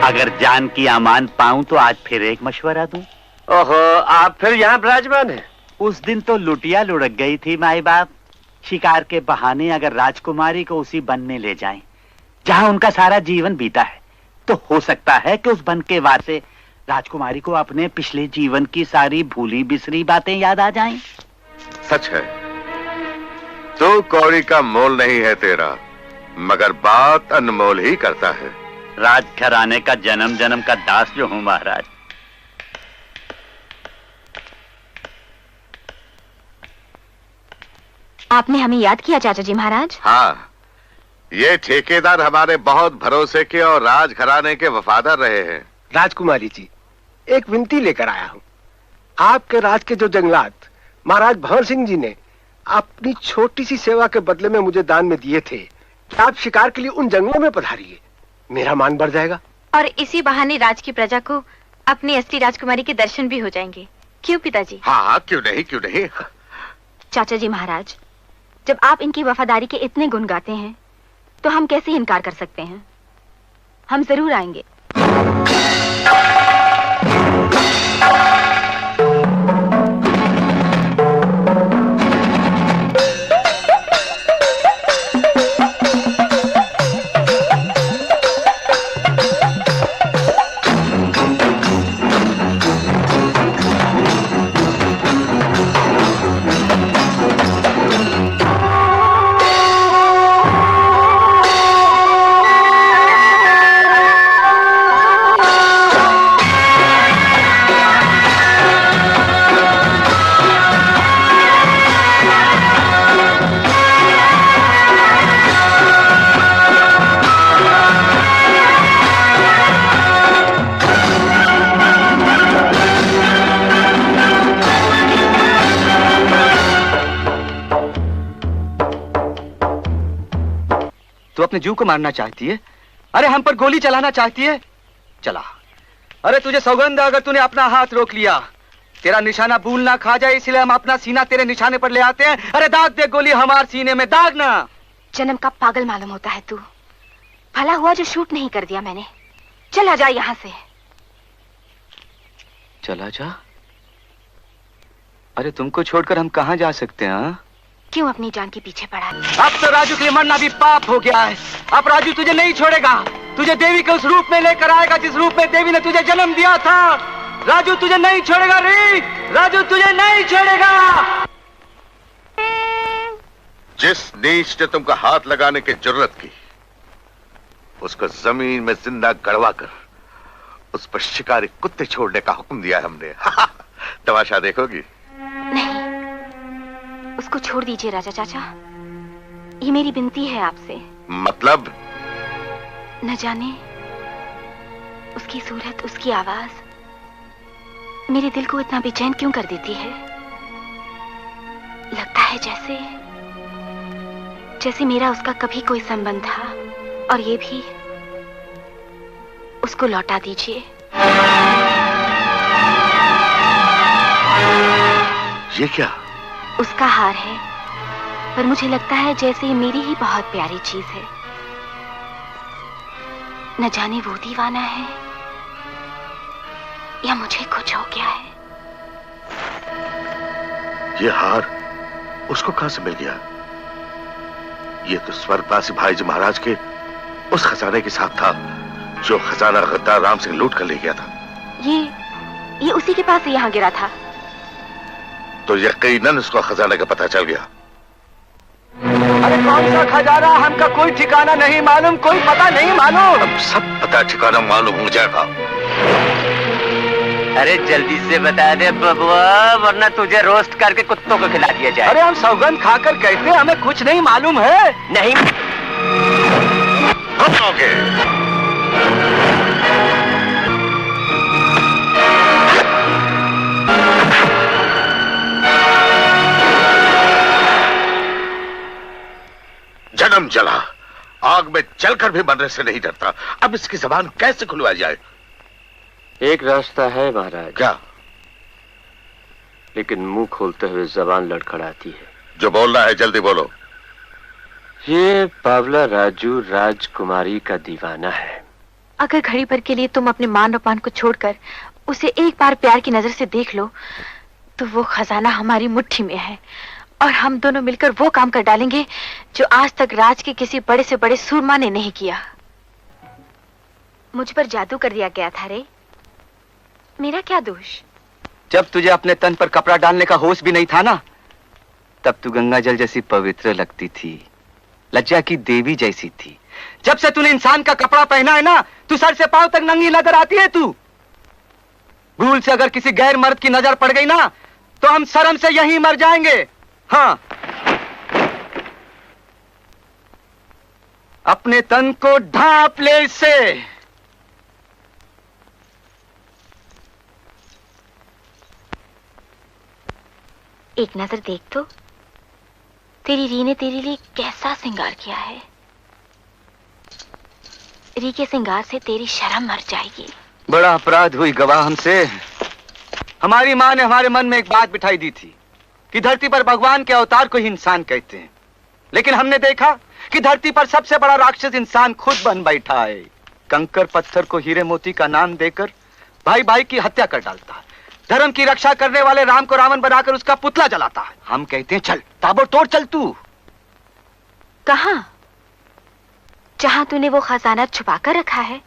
अगर जान की अमान पाऊं तो आज फिर एक मशवरा दूं। ओहो, आप फिर यहाँ विराजमान हैं? उस दिन तो लुटिया लुढ़क गई थी माई बाप। शिकार के बहाने अगर राजकुमारी को उसी वन में ले जाएं, जहां उनका सारा जीवन बीता है, तो हो सकता है कि उस वन के वार से राजकुमारी को अपने पिछले जीवन की सारी भूली बिसरी बातें याद आ जाएं। सच है, तो कौड़ी का मोल नहीं है तेरा, मगर बात अनमोल ही करता है। राजघराने का जन्म जन्म का दास जो हूं महाराज। आपने हमें याद किया चाचा जी महाराज। हाँ, ये ठेकेदार हमारे बहुत भरोसे के और राजघराने के वफादार रहे हैं। राजकुमारी जी, एक विनती लेकर आया हूँ। आपके राज के जो जंगलात महाराज भंवर सिंह जी ने अपनी छोटी सी सेवा के बदले में मुझे दान में दिए थे, क्या आप शिकार के लिए उन जंगलों में पधारिए, मेरा मान बढ़ जाएगा। और इसी बहाने राज की प्रजा को अपनी असली राजकुमारी के दर्शन भी हो जाएंगे। क्यों पिताजी? हाँ, क्यों नहीं, क्यों नहीं। चाचा जी महाराज, जब आप इनकी वफादारी के इतने गुण गाते हैं तो हम कैसे इनकार कर सकते हैं। हम जरूर आएंगे। तो अपने जीव को मारना चाहती है? अरे हम पर गोली चलाना चाहती है? चला। अरे तुझे सौगंध, अगर तूने अपना हाथ रोक लिया तेरा निशाना भूल ना खा जाए, इसलिए हम अपना सीना तेरे निशाने पर ले आते हैं। अरे दाग दे गोली हमारे सीने में, दाग ना। जन्म का पागल मालूम होता है तू। भला हुआ जो शूट नहीं कर दिया मैंने। चला जा यहाँ से। चला जा? अरे तुमको छोड़कर हम कहाँ जा सकते हैं? क्यों अपनी जान के पीछे पड़ा? अब तो राजू के लिए मरना भी पाप हो गया है। अब राजू तुझे नहीं छोड़ेगा, तुझे देवी के उस रूप में लेकर आएगा जिस रूप में देवी ने तुझे जन्म दिया था। राजू तुझे नहीं छोड़ेगा री, राजू तुझे नहीं छोड़ेगा। जिस नीच ने तुमको हाथ लगाने की जरूरत की, उसको जमीन में जिंदा गड़वा कर उस पर शिकारी कुत्ते छोड़ने का हुक्म दिया हमने। तमाशा देखोगी? नहीं, उसको छोड़ दीजिए राजा चाचा। ये मेरी विनती है आपसे। मतलब? न जाने उसकी सूरत, उसकी आवाज मेरे दिल को इतना बेचैन क्यों कर देती है। लगता है जैसे मेरा उसका कभी कोई संबंध था, और ये भी उसको लौटा दीजिए। ये क्या? उसका हार है, पर मुझे लगता है जैसे ये मेरी ही बहुत प्यारी चीज है। न जाने वो दीवाना है या मुझे कुछ हो गया है। ये हार उसको कहां से मिल गया? ये तो स्वर्गवासी भाईजी महाराज के उस खजाने के साथ था जो खजाना गद्दार राम सिंह लूट कर ले गया था। ये उसी के पास यहाँ गिरा था। तो यकीनन उसको खजाने का पता चल गया। अरे कौन सा खजाना? हमका कोई ठिकाना नहीं मालूम, कोई पता नहीं मालूम। अब सब पता ठिकाना मालूम हो जाएगा। अरे जल्दी से बता दे बबुआ, वरना तुझे रोस्ट करके कुत्तों को खिला दिया जाए। अरे हम सौगंध खाकर कहते, हमें कुछ नहीं मालूम है। नहीं जन्म जला, आग में जलकर भी मरने से नहीं डरता। अब इसकी जबान कैसे खुलवाई जाए? एक रास्ता है महाराज। क्या? लेकिन मुंह खोलते हुए जबान लड़खड़ाती है। जो बोलना है जल्दी बोलो। ये बावला राजू राजकुमारी का दीवाना है। अगर घड़ी भर के लिए तुम अपने मान और पान को छोड़कर उसे एक बार प्यार की नजर से देख लो, तो वो खजाना हमारी मुट्ठी में है, और हम दोनों मिलकर वो काम कर डालेंगे जो आज तक राज के किसी बड़े से बड़े सूरमा ने नहीं किया। मुझ पर जादू कर दिया गया था रे। मेरा क्या दोष? जब तुझे अपने तन पर कपड़ा डालने का होश भी नहीं था ना, तब तू गंगा जल जैसी पवित्र लगती थी, लज्जा की देवी जैसी थी। जब से तूने इंसान का कपड़ा पहना है ना, तू सर से पांव तक नंगी नजर आती है। तू भूल से अगर किसी गैर मर्द की नजर पड़ गई ना, तो हम शर्म से यहीं मर जाएंगे। हाँ, अपने तन को ढांप ले इससे। एक नजर देख तो, तेरी री ने तेरे लिए कैसा श्रृंगार किया है। री के श्रृंगार से तेरी शर्म मर जाएगी। बड़ा अपराध हुई गवाह हमसे। हमारी माँ ने हमारे मन में एक बात बिठाई दी थी कि धरती पर भगवान के अवतार को ही इंसान कहते हैं, लेकिन हमने देखा कि धरती पर सबसे बड़ा राक्षस इंसान खुद बन बैठा है। कंकर पत्थर को हीरे मोती का नाम देकर भाई भाई की हत्या कर डालता है। धर्म की रक्षा करने वाले राम को रावण बनाकर उसका पुतला जलाता है। हम कहते हैं चल ताबड़तोड़ चल। तू कहां? जहां तूने वो खजाना छुपा कर रखा है।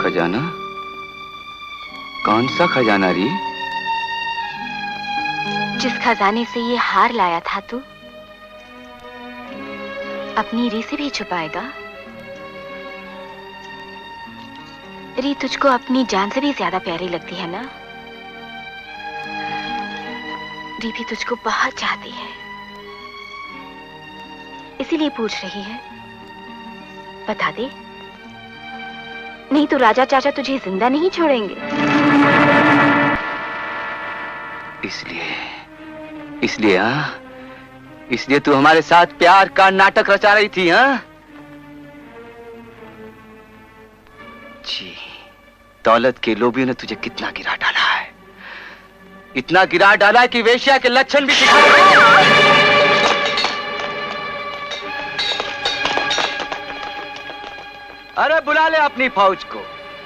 खजाना? कौन सा खजाना री? जिस खजाने से ये हार लाया था तू, अपनी री से भी छुपाएगा? री तुझको अपनी जान से भी ज्यादा प्यारी लगती है ना? री भी तुझको बहुत चाहती है, इसीलिए पूछ रही है। बता दे, नहीं तो राजा चाचा तुझे जिंदा नहीं छोड़ेंगे। इसलिए हाँ, इसलिए तू हमारे साथ प्यार का नाटक रचा रही थी। हाँ जी, दौलत के लोभियों ने तुझे कितना गिरा डाला है। इतना गिरा डाला कि वेश्या के लक्षण भी सिखा। अरे बुला ले अपनी फौज को,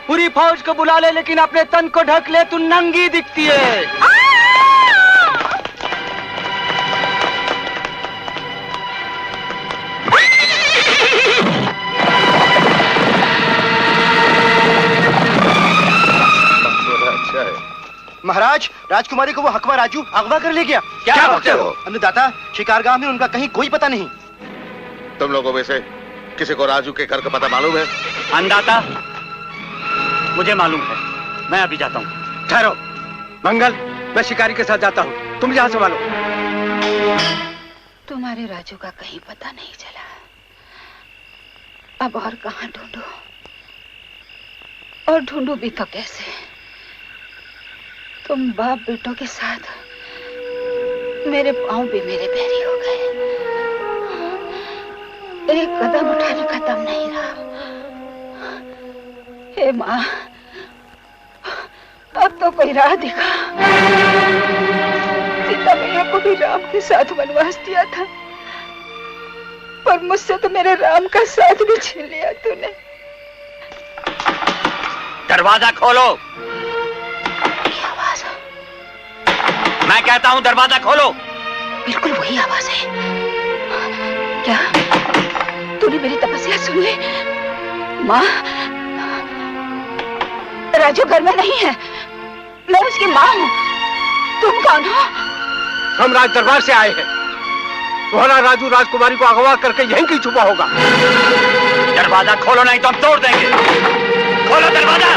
पूरी फौज को बुला ले, लेकिन अपने तन को ढक ले, तू नंगी दिखती है। महाराज, राजकुमारी को वो हकवा राजू अगवा कर ले गया। क्या बोलते हो? अन्नदाता, शिकारगाह में उनका कहीं कोई पता नहीं। तुम लोगों में से किसी को राजू के घर का पता मालूम है? अन्नदाता, मुझे मालूम है, मैं अभी जाता हूँ। ठहरो मंगल, मैं शिकारी के साथ जाता हूँ, तुम यहाँ संभालो। तुम्हारे राजू का कहीं पता नहीं चला, अब और कहाँ ढूंढूं? और ढूंढूं भी तो कैसे? तुम बाप बेटों के साथ मेरे पांव भी मेरे पैरी हो गए, एक कदम उठाने का दम नहीं रहा। हे माँ, अब तो कोई राह दिखा। सीता मैया को भी राम के साथ वनवास दिया था, पर मुझसे तो मेरे राम का साथ भी छीन लिया तूने। दरवाजा खोलो। आवाज, मैं कहता हूँ दरवाजा खोलो। बिल्कुल वही आवाज है। क्या तूने मेरी तपस्या सुन ली? माँ, राजू घर में नहीं है, मैं उसकी माँ हूँ। तुम कौन हो? हम राज दरबार से आए हैं। वहां राजू राजकुमारी को अगवा करके यहीं कहीं छुपा होगा। दरवाजा खोलो, नहीं तो हम तोड़ देंगे। खोलो दरवाजा।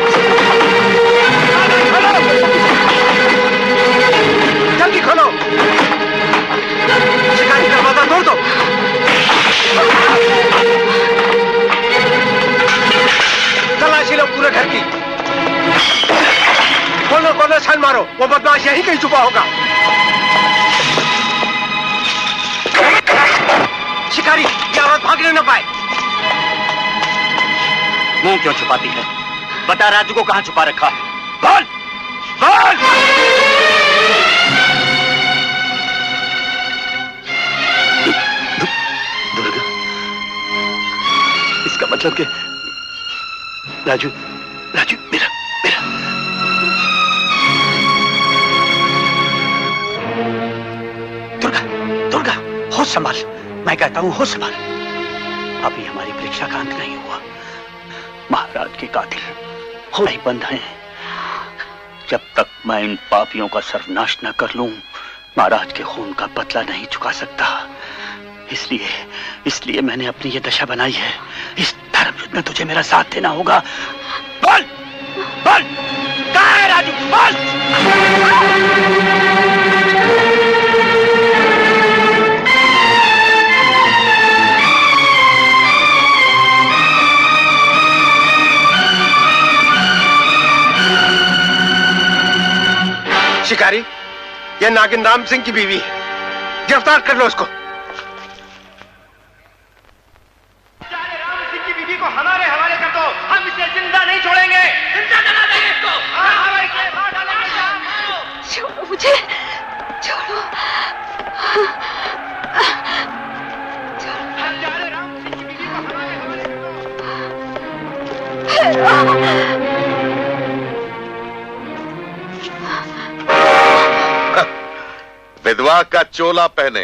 जल्दी खोलो। शिकारी, दरवाजा तोड़ दो। तलाशी लो पूरे घर की। कोने कोने छान मारो, वो बदमाश यहीं कहीं छुपा होगा। शिकारी, ये औरत भागने न पाए। मुंह क्यों छुपाती है? बता राजू को कहां छुपा रखा है? बोल, बोल। दुर्गा, इसका मतलब कि राजू, राजू मेरा मेरा दुर्गा, दुर्गा होश संभाल। मैं कहता हूं होश संभाल। अभी हमारी परीक्षा का अंत नहीं हुआ। महाराज के कातिल हो नहीं बंद हैं। जब तक मैं इन पापियों का सर्वनाश न कर लूं, महाराज के खून का बदला नहीं चुका सकता। इसलिए मैंने अपनी ये दशा बनाई है। इस धर्म युद्ध में तुझे मेरा साथ देना होगा। बोल, बोल, कहाँ है राजू? बोल। शिकारी, यह नागिन राम सिंह की बीवी है, गिरफ्तार कर लो उसको। राम सिंह की बीवी को हमारे हवाले कर दो, हम इसे जिंदा नहीं छोड़ेंगे। जिंदा जला देंगे इसको। छोड़ो मुझे, छोड़ो। राम सिंह की बीवी को हमारे हवाले कर दो। विधवा का चोला पहने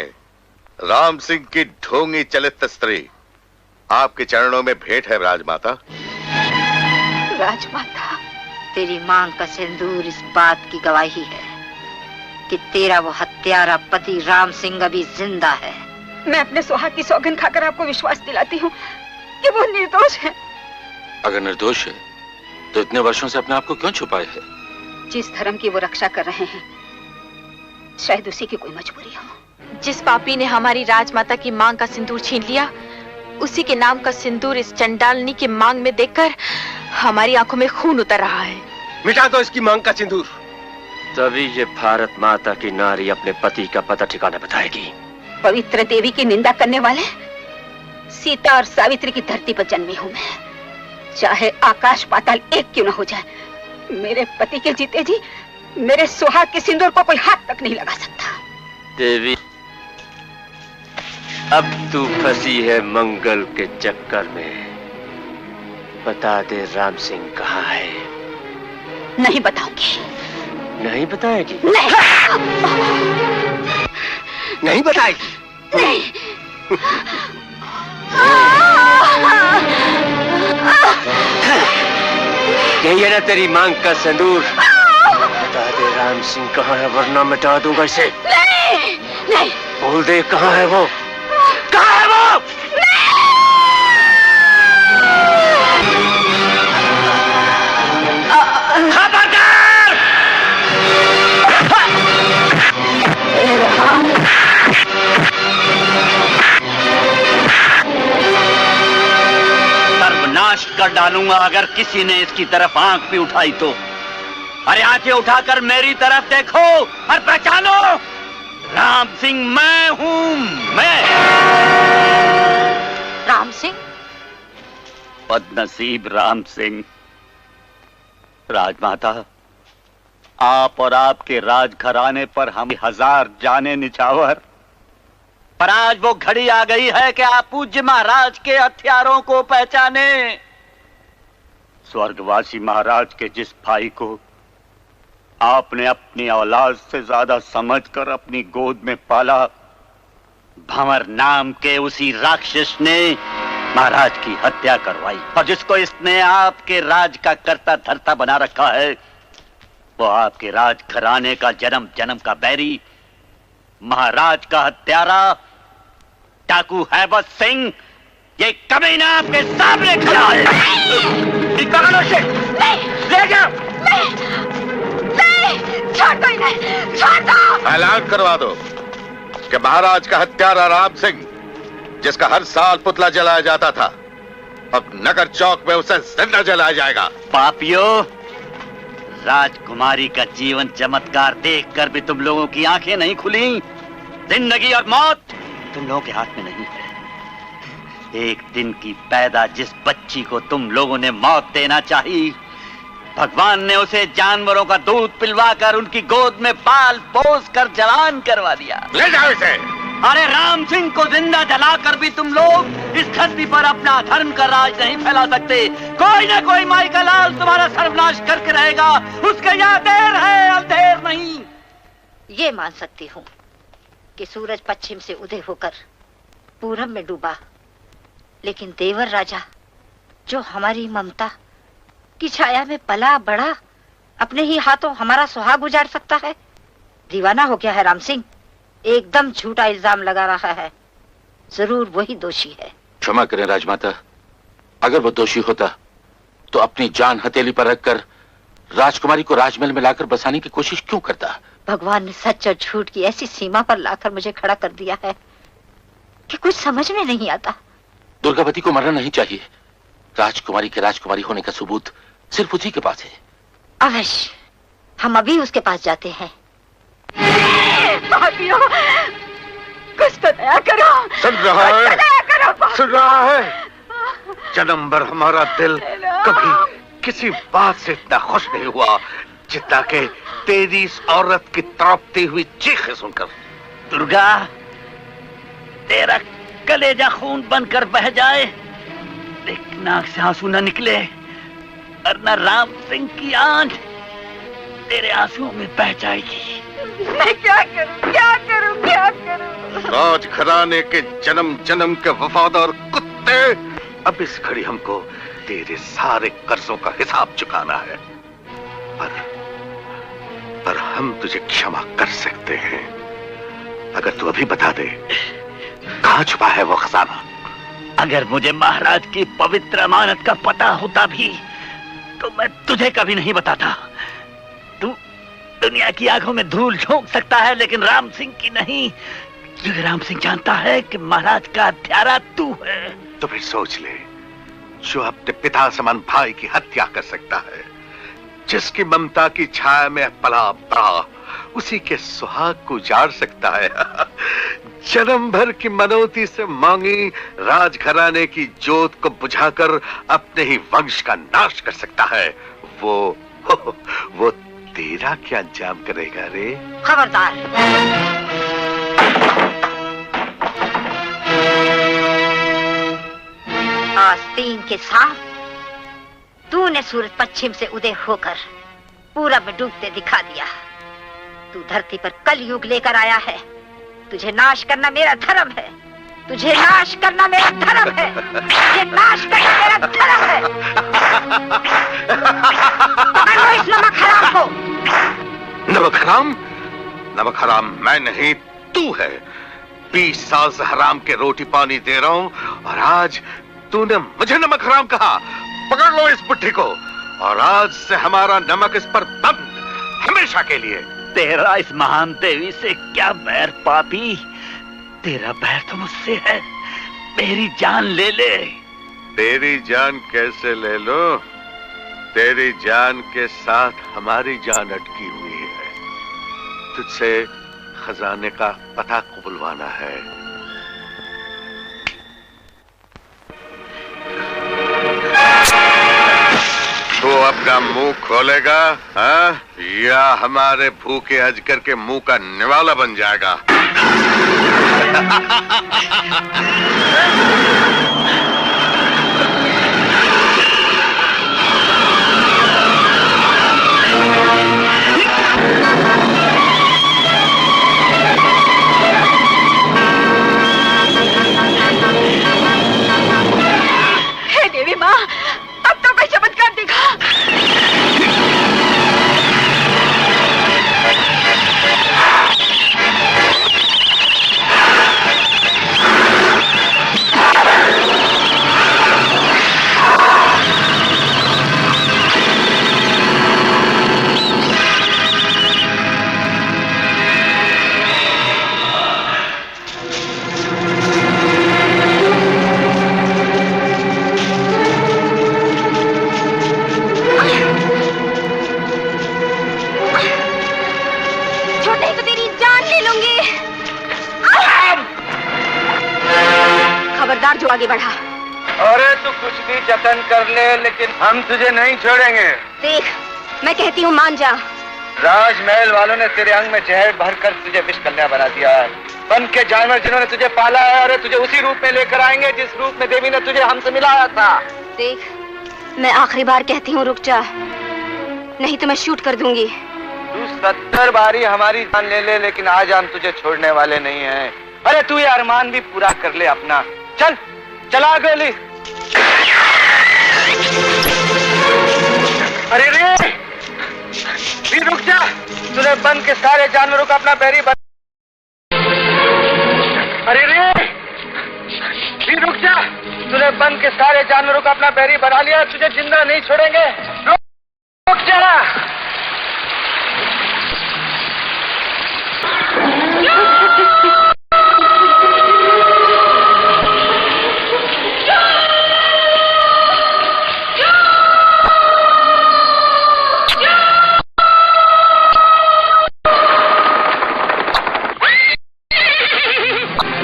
राम सिंह की ढोंगी चलित स्त्री आपके चरणों में भेंट है राजमाता। राजमाता, तेरी मांग का सिंदूर इस बात की गवाही है कि तेरा वो हत्यारा पति राम सिंह अभी जिंदा है। मैं अपने सुहाग की सौगंध खाकर आपको विश्वास दिलाती हूँ कि वो निर्दोष है। अगर निर्दोष है तो इतने वर्षों से अपने आप को क्यों छुपाए है? जिस धर्म की वो रक्षा कर रहे हैं, शायद उसी की कोई मजबूरी हो। जिस पापी ने हमारी राजमाता की मांग का सिंदूर छीन लिया, उसी के नाम का सिंदूर इस चंडालनी की मांग में देखकर हमारी आंखों में खून उतर रहा है। मिटा दो इसकी मांग का सिंदूर। तभी ये भारत माता की नारी अपने पति का पता ठिकाना बताएगी। पवित्र देवी की निंदा करने वाले सीता और सावित्री की धरती पर जन्मी हूं मैं। चाहे आकाश पाताल एक क्यों न हो जाए, मेरे पति के जीते जी मेरे सुहाग के सिंदूर को कोई हाथ तक नहीं लगा सकता। देवी, अब तू फंसी है मंगल के चक्कर में। बता दे राम सिंह कहाँ है? नहीं बताऊंगी। नहीं बताएगी? नहीं। नहीं बताएगी? नहीं। यही है ना तेरी मांग का सिंदूर? बता दे राम सिंह कहाँ है, वरना मिटा दूंगा इसे। नहीं, नहीं। बोल दे कहाँ है वो? कहाँ है वो? खबरदार! सर्वनाश कर डालूंगा अगर किसी ने इसकी तरफ आंख भी उठाई तो। अरे आंखें उठाकर मेरी तरफ देखो और पहचानो, राम सिंह मैं हूं, मैं। राम सिंह? बदनसीब राम सिंह। राजमाता, आप और आपके राजघराने पर हम 1000 जाने निछावर, पर आज वो घड़ी आ गई है कि आप पूज्य महाराज के हथियारों को पहचाने। स्वर्गवासी महाराज के जिस भाई को आपने अपनी औलाद से ज्यादा समझकर अपनी गोद में पाला, भंवर नाम के उसी राक्षस ने महाराज की हत्या करवाई, और जिसको इसने आपके राज का कर्ता धर्ता बना रखा है, वो आपके राज घराने का जन्म जन्म का बैरी, महाराज का हत्यारा डाकू हैबत सिंह, ये कमीना आपके सामने खड़ा है। पकड़ो से, ले जाओ। छोड़ दो इन्हें, छोड़ दो। ऐलान करवा दो कि महाराज का हत्यारा राम सिंह, जिसका हर साल पुतला जलाया जाता था, अब नगर चौक में उसे जिंदा जलाया जाएगा। पापियो, राजकुमारी का जीवन चमत्कार देखकर भी तुम लोगों की आंखें नहीं खुली। जिंदगी और मौत तुम लोगों के हाथ में नहीं है। एक दिन की पैदा जिस बच्ची को तुम लोगों ने मौत देना चाहिए, भगवान ने उसे जानवरों का दूध पिलवाकर उनकी गोद में पाल पोस कर जवान करवा दिया। ले जाओ इसे। अरे राम सिंह को जिंदा जलाकर भी तुम लोग इस धरती पर अपना धर्म का राज नहीं फैला सकते। कोई ना कोई माई का लाल तुम्हारा सर्वनाश करके रहेगा। उसके यहाँ देर है, अंधेर नहीं। ये मान सकती हूँ कि सूरज पश्चिम से उदय होकर पूरब में डूबा, लेकिन देवर राजा जो हमारी ममता की छाया में पला बड़ा, अपने ही हाथों हमारा सुहाग उजाड़ सकता है? दीवाना हो गया है राम सिंह, एकदम झूठा इल्जाम लगा रहा है। जरूर वही दोषी है। क्षमा करें राजमाता, अगर वो दोषी होता तो अपनी जान हथेली पर रखकर राजकुमारी को राजमहल में लाकर बसाने की कोशिश क्यों करता? भगवान ने सच और झूठ की ऐसी सीमा पर लाकर मुझे खड़ा कर दिया है कि कुछ समझ में नहीं आता। दुर्गावती को मरना नहीं चाहिए। राजकुमारी के राजकुमारी होने का सबूत सिर्फ उसी के पास है। अवश्य, हम अभी उसके पास जाते हैं। भाभियों, कुछ तो दया करो। सुन रहा है? दया करो। सुन रहा है? जन्म भर हमारा दिल कभी किसी बात से इतना खुश नहीं हुआ जितना कि तेरी इस औरत की तड़पती हुई चीखें सुनकर। दुर्गा, तेरा कलेजा खून बनकर बह जाए, लेकिन आंख से आंसू न निकले, और न राम सिंह की आंख तेरे आंसुओं में बह जाएगी। मैं क्या करूं, क्या करूं, क्या करूं? राज घराने के जन्म जन्म के वफादार कुत्ते, अब इस घड़ी हमको तेरे सारे कर्जों का हिसाब चुकाना है। पर हम तुझे क्षमा कर सकते हैं अगर तू अभी बता दे कहां छुपा है वो खजाना। अगर मुझे महाराज की पवित्र अमानत का पता होता भी तो मैं तुझे कभी नहीं बताता। तू दुनिया की आंखों में धूल झोंक सकता है, लेकिन राम सिंह की नहीं, क्योंकि राम सिंह जानता है कि महाराज का हत्यारा तू है। तो फिर सोच ले, जो अपने पिता समान भाई की हत्या कर सकता है, जिसकी ममता की छाया में पला बड़ा, उसी के सुहाग को उजाड़ सकता है। जन्म भर की मनौती से मांगी राजघराने की जोत को बुझाकर अपने ही वंश का नाश कर सकता है। वो तेरा क्या अंजाम करेगा रे? खबरदार। आस्तीन के साथ तूने सूरज पश्चिम से उदय होकर पूरब में डूबते दिखा दिया। तू धरती पर कलयुग लेकर आया है। तुझे नाश करना मेरा धर्म है। तुझे नाश करना मेरा धर्म है। तुझे नाश करना मेरा धर्म है। पकड़ो इस नमक हराम को। नमक हराम? नमक हराम मैं नहीं, तू है। 20 साल से हराम के रोटी पानी दे रहा हूं और आज तूने मुझे नमक हराम कहा। पकड़ लो इस बुढ़ी को और आज से हमारा नमक इस पर बंद, हमेशा के लिए। तेरा इस महान देवी से क्या बैर पापी? तेरा बैर तो मुझसे है। मेरी जान ले ले। तेरी जान कैसे ले लो? तेरी जान के साथ हमारी जान अटकी हुई है। तुझसे खजाने का पता बुलवाना है। तो अपना मुंह खोलेगा हाँ? या हमारे भूखे अजगर के मुंह का निवाला बन जाएगा? हे देवी माँ, अब तो कोई चमत्कार दिखा। खबरदार जो आगे बढ़ा। अरे तू कुछ भी जतन कर ले लेकिन हम तुझे नहीं छोड़ेंगे। देख, मैं कहती हूँ मान जा। राजमहल वालों ने तेरे अंग में जहर भरकर तुझे विष कन्या बना दिया है। वन के जानवर जिन्होंने तुझे पाला है और तुझे उसी रूप में लेकर आएंगे जिस रूप में देवी ने तुझे हमसे मिलाया था। देख, मैं आखिरी बार कहती हूँ रुक जा, नहीं तो मैं शूट कर दूंगी। तू 70 बारी हमारी जान ले ले लेकिन आज हम तुझे छोड़ने वाले नहीं हैं। अरे तू ये अरमान भी पूरा कर ले अपना। चल चला गोली। अरे रे रुक जा, तूने वन के सारे जानवरों का अपना बैरी बना। अरे रे रुक जा, तूने वन के सारे जानवरों का अपना बैरी बना लिया। तुझे जिंदा नहीं छोड़ेंगे। रुक जा।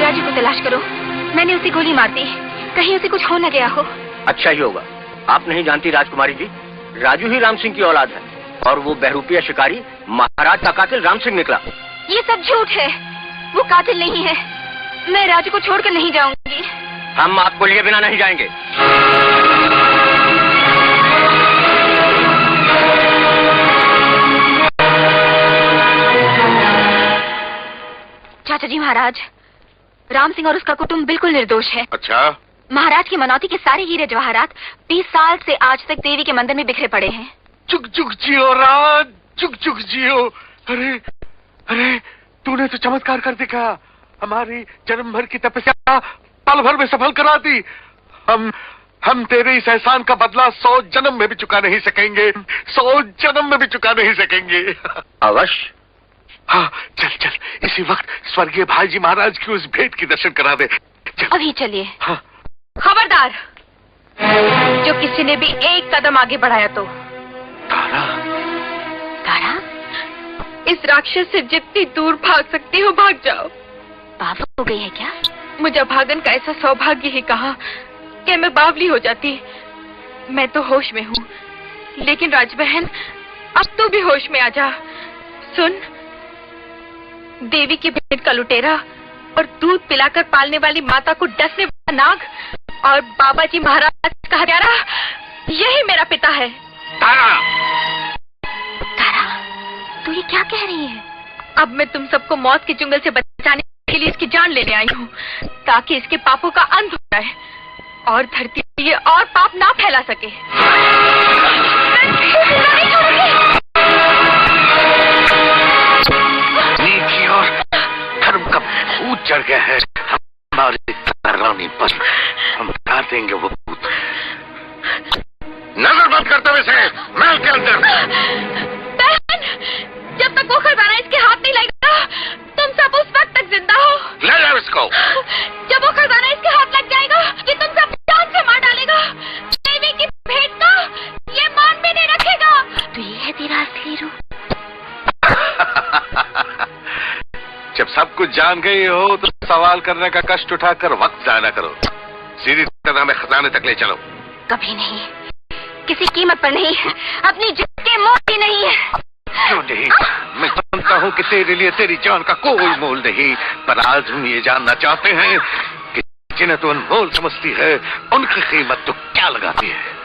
राजू को तलाश करो। मैंने उसे गोली मार दी, कहीं उसे कुछ हो न गया हो। अच्छा ही होगा। आप नहीं जानती राजकुमारी जी, राजू ही राम सिंह की औलाद है और वो बहरूपिया शिकारी महाराज का कातिल राम सिंह निकला। ये सब झूठ है, वो कातिल नहीं है। मैं राजू को छोड़कर नहीं जाऊंगी। हम आपको लिए बिना नहीं जाएंगे। चाचा जी महाराज, राम सिंह और उसका कुटुंब बिल्कुल निर्दोष है। अच्छा? महाराज की मनौती के सारे हीरे जवाहरात 20 साल से आज तक देवी के मंदिर में बिखरे पड़े हैं। चुक चुक जियो राज, चुक चुक जियो। अरे अरे तूने तो चमत्कार कर दिखा। हमारी जन्म भर की तपस्या पल भर में सफल करा दी। हम तेरे इस एहसान का बदला 100 जन्म में भी चुका नहीं सकेंगे। 100 जन्म में भी चुका नहीं सकेंगे। अवश्य। हाँ चल चल, इसी वक्त स्वर्गीय भाईजी महाराज की उस भेंट की दर्शन करा दे। अभी चलिए। हाँ। खबरदार, जो किसी ने भी एक कदम आगे बढ़ाया तो। तारा? तारा? इस राक्षस से जितनी दूर भाग सकती हो भाग जाओ। बावली हो गई है क्या? मुझे भागन का ऐसा सौभाग्य ही कहा कि मैं बावली हो जाती। मैं तो होश में हूँ, लेकिन राजबहन अब तू भी होश में आ जा। सुन, देवी की भेंट का लुटेरा और दूध पिलाकर पालने वाली माता को डसने वाला नाग और बाबा जी महाराज का हत्यारा, यही मेरा पिता है। तारा, तारा, तू ये क्या कह रही है? अब मैं तुम सबको मौत के चुंगल से बचाने के लिए इसकी जान लेने आई हूँ, ताकि इसके पापों का अंत हो जाए और धरती पर ये और पाप ना फैला सके। नीति और धर्म का भूत चढ़ गया है हमारी रानी पर। हम उतार देंगे वो भूत। नजर बंद करते हुए से महल के अंदर। बहन, जब तक वो खजाना इसके हाथ नहीं लगेगा, तुम सब उस वक्त तक जिंदा हो। ले जाओ इसको। जब वो खजाना इसके हाथ लग जाएगा, ये तुम सब जान से मार डालेगा। देवी की भेंट का ये मान भी नहीं रखेगा। तो ये है तेरा असली रूप। जब सब कुछ जान गई हो तो सवाल करने का कष्ट उठाकर वक्त जाया न करो। सीधी तरह में खजाने तक ले चलो। कभी नहीं, किसी कीमत पर नहीं, अपनी जान के मोल ही नहीं है। क्यों नहीं? मैं जानता हूँ कि तेरे लिए तेरी जान का कोई मोल नहीं, पर आज हम ये जानना चाहते हैं कि जिन्हें तो अनमोल समझती है, उनकी कीमत तो क्या लगाती है?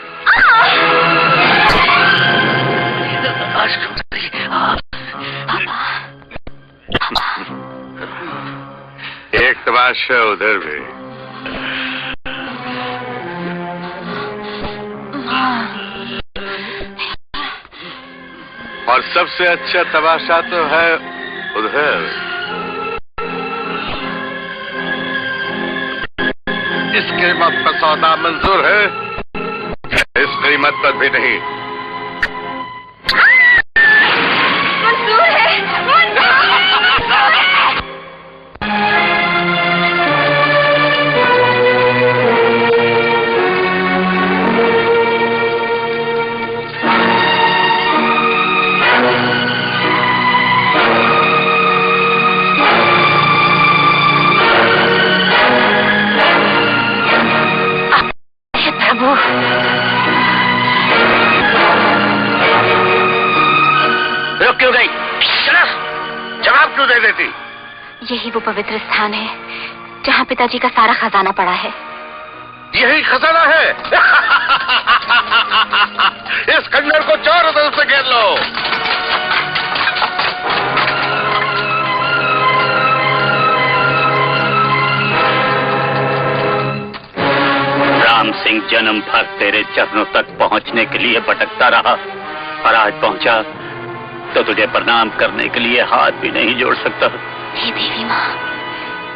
एक तमाशा उधर भी। और सबसे अच्छा तमाशा तो है उधर। इस कीमत पर सौदा मंजूर है? इस कीमत पर भी नहीं। मंजूर है, मंजूर है। रुक क्यों गई? चला, जवाब क्यों दे देती? यही वो पवित्र स्थान है जहाँ पिताजी का सारा खजाना पड़ा है। यही खजाना है। इस खंडर को चारों तरफ से घेर लो। राम सिंह जन्म भर तेरे चरणों तक पहुंचने के लिए भटकता रहा, और आज पहुंचा तो तुझे प्रणाम करने के लिए हाथ भी नहीं जोड़ सकता। हे देवी माँ,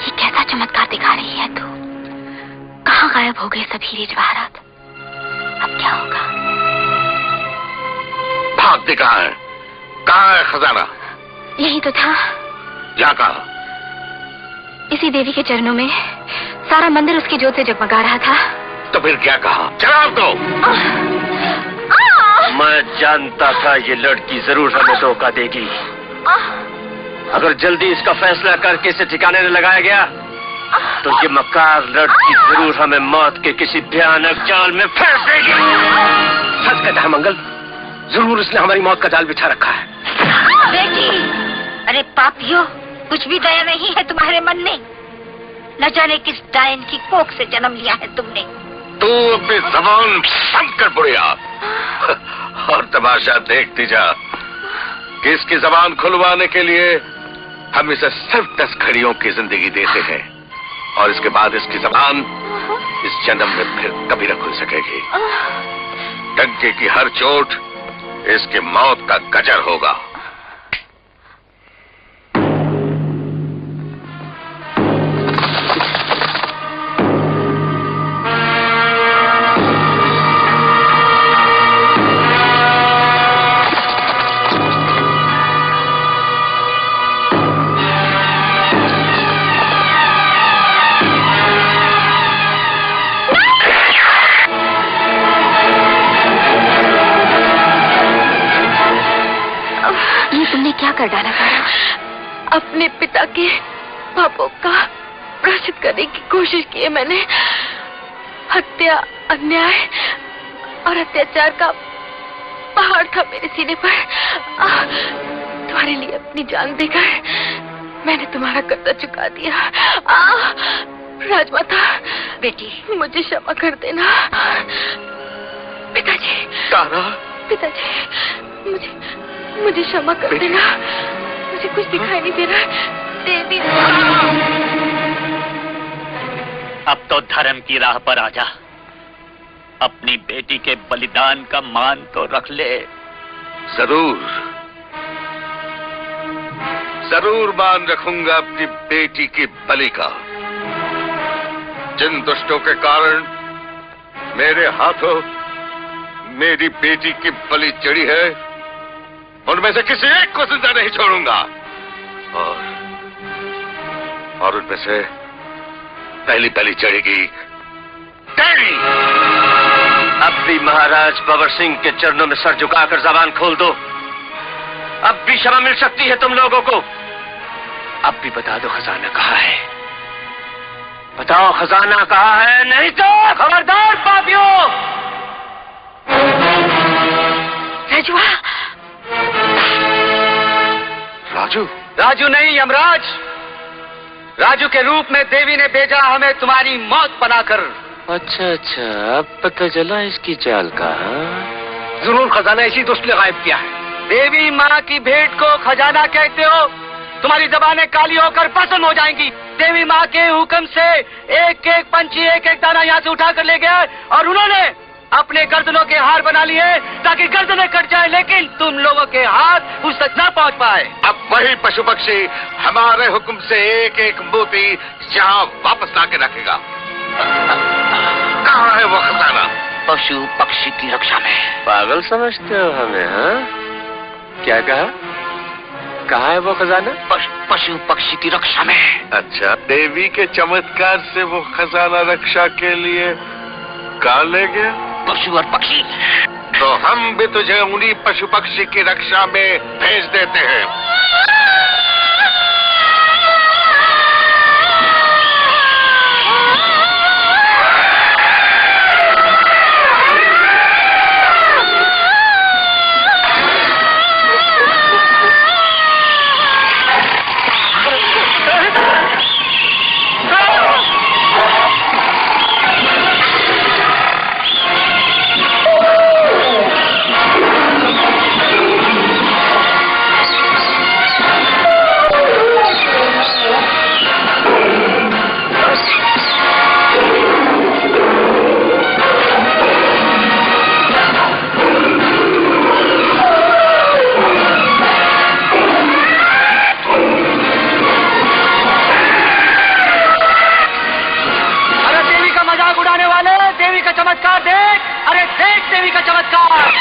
ये कैसा चमत्कार दिखा रही है तू? कहाँ गायब हो गए सभी हीरे जवाहरात? अब क्या होगा? भागते कहाँ है? कहाँ है खजाना? यही तो था। क्या कहा? इसी देवी के चरणों में सारा मंदिर उसकी ज्योत से जगमगा रहा था। तो फिर क्या कहा? जवाब दो। मैं जानता था ये लड़की जरूर हमें धोखा देगी। अगर जल्दी इसका फैसला करके इसे ठिकाने न लगाया गया तो ये मक्कार लड़की जरूर हमें मौत के किसी भयानक जाल में फंस देगी। सच कहता है मंगल, जरूर उसने हमारी मौत का जाल बिछा रखा है। बेटी, अरे पापियो, कुछ भी दया नहीं है तुम्हारे मन में। न जाने किस डायन की कोख से जन्म लिया है तुमने। तू अपनी जबान बंद कर बुढ़िया, और तमाशा देखती जा कि इसकी जबान खुलवाने के लिए हम इसे सिर्फ 10 घड़ियों की जिंदगी देते हैं, और इसके बाद इसकी जबान इस जन्म में फिर कभी न खुल सकेगी। डंके की हर चोट इसकी मौत का गजर होगा। क्या कर डाला था? अपने पिता के पापों का प्रायश्चित करने की कोशिश की है मैंने। हत्या, अन्याय और अत्याचार का पहाड़ था मेरे सीने पर। तुम्हारे लिए अपनी जान देकर मैंने तुम्हारा कर्जा चुका दिया। राजमाता, बेटी मुझे क्षमा कर देना। पिताजी, तारा, पिताजी, मुझे क्षमा कर देना। मुझे कुछ दिखाई नहीं दे रहा। देवी, अब तो धर्म की राह पर आ जा। अपनी बेटी के बलिदान का मान तो रख ले। जरूर मान रखूंगा अपनी बेटी की बलि का। जिन दुष्टों के कारण मेरे हाथों मेरी बेटी की बलि चढ़ी है, उनमें से किसी एक को जिंदा नहीं छोड़ूंगा। और उनमें से पहली बलि चढ़ेगी तेरी। अब भी महाराज बबर सिंह के चरणों में सर झुकाकर जबान खोल दो। अब भी क्षमा मिल सकती है तुम लोगों को। अब भी बता दो खजाना कहाँ है। बताओ खजाना कहाँ है, नहीं तो खबरदार पापियों। रजुआ। राजू नहीं यमराज। राजू के रूप में देवी ने भेजा हमें तुम्हारी मौत बनाकर। अच्छा, अब पता चला इसकी चाल का। जरूर खजाना इसी दुष्ट ने गायब किया है। देवी माँ की भेंट को खजाना कहते हो? तुम्हारी जबानें काली होकर भस्म हो जाएंगी। देवी माँ के हुक्म से एक एक पंछी एक एक दाना यहाँ से उठा कर ले गया और उन्होंने अपने गर्दनों के हार बना लिए ताकि गर्दनें कट जाए, लेकिन तुम लोगों के हाथ उस तक न पहुँच पाए। अब वही पशु पक्षी हमारे हुक्म से एक एक मोती यहाँ वापस लाके रखेगा। कहाँ है वो खजाना? पशु पक्षी की रक्षा में। पागल समझते हो हमें? हाँ, क्या कहा? कहाँ है वो खजाना? पशु पक्षी की रक्षा में। अच्छा, देवी के चमत्कार से वो खजाना रक्षा के लिए कहाँ ले गया? पशु और पक्षी। तो हम भी तुझे उन्हीं पशु पक्षी की रक्षा में भेज देते हैं। चमत्कार देख। अरे देख देवी का चमत्कार।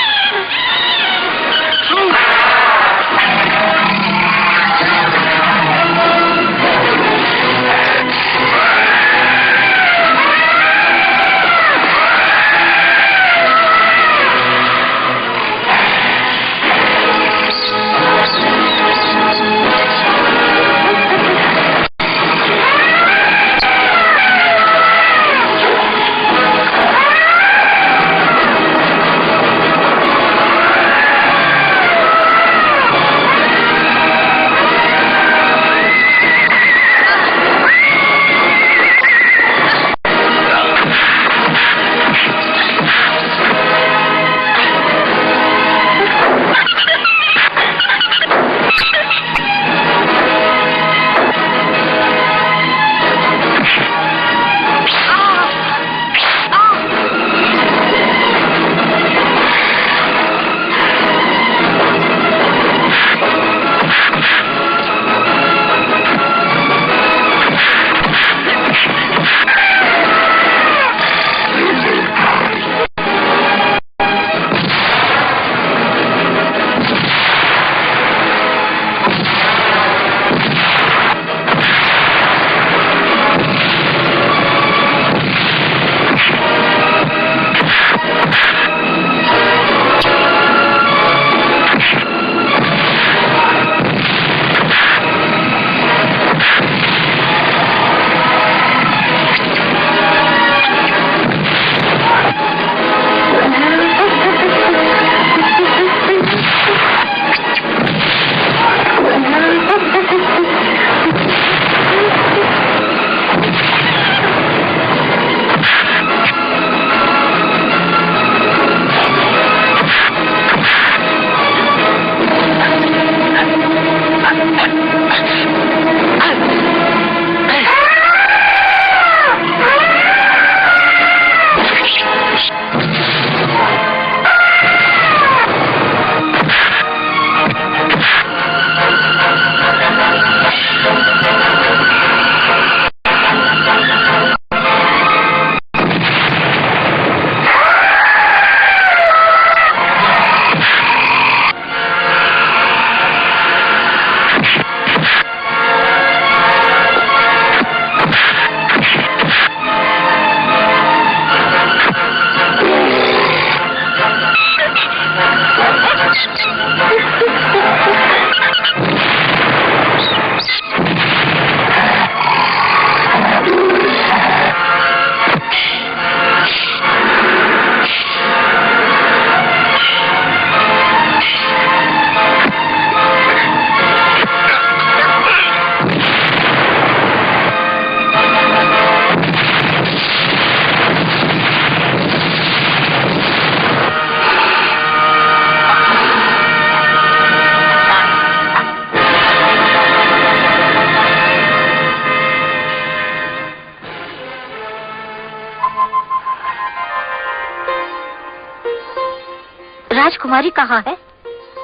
राजकुमारी कहाँ है?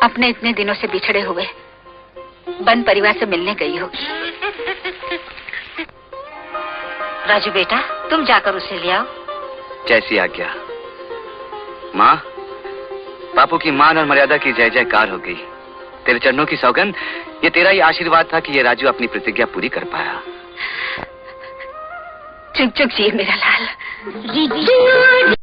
अपने इतने दिनों से बिछड़े हुए बन परिवार से मिलने गई होगी। राजू बेटा, तुम जाकर उसे ले आओ। जैसी आज्ञा। माँ, बापू की मान और मर्यादा की जय जयकार हो गई। तेरे चरणों की सौगंध, ये तेरा ही आशीर्वाद था कि ये राजू अपनी प्रतिज्ञा पूरी कर पाया। चुप चुप जी मेरा लाल। जी जी।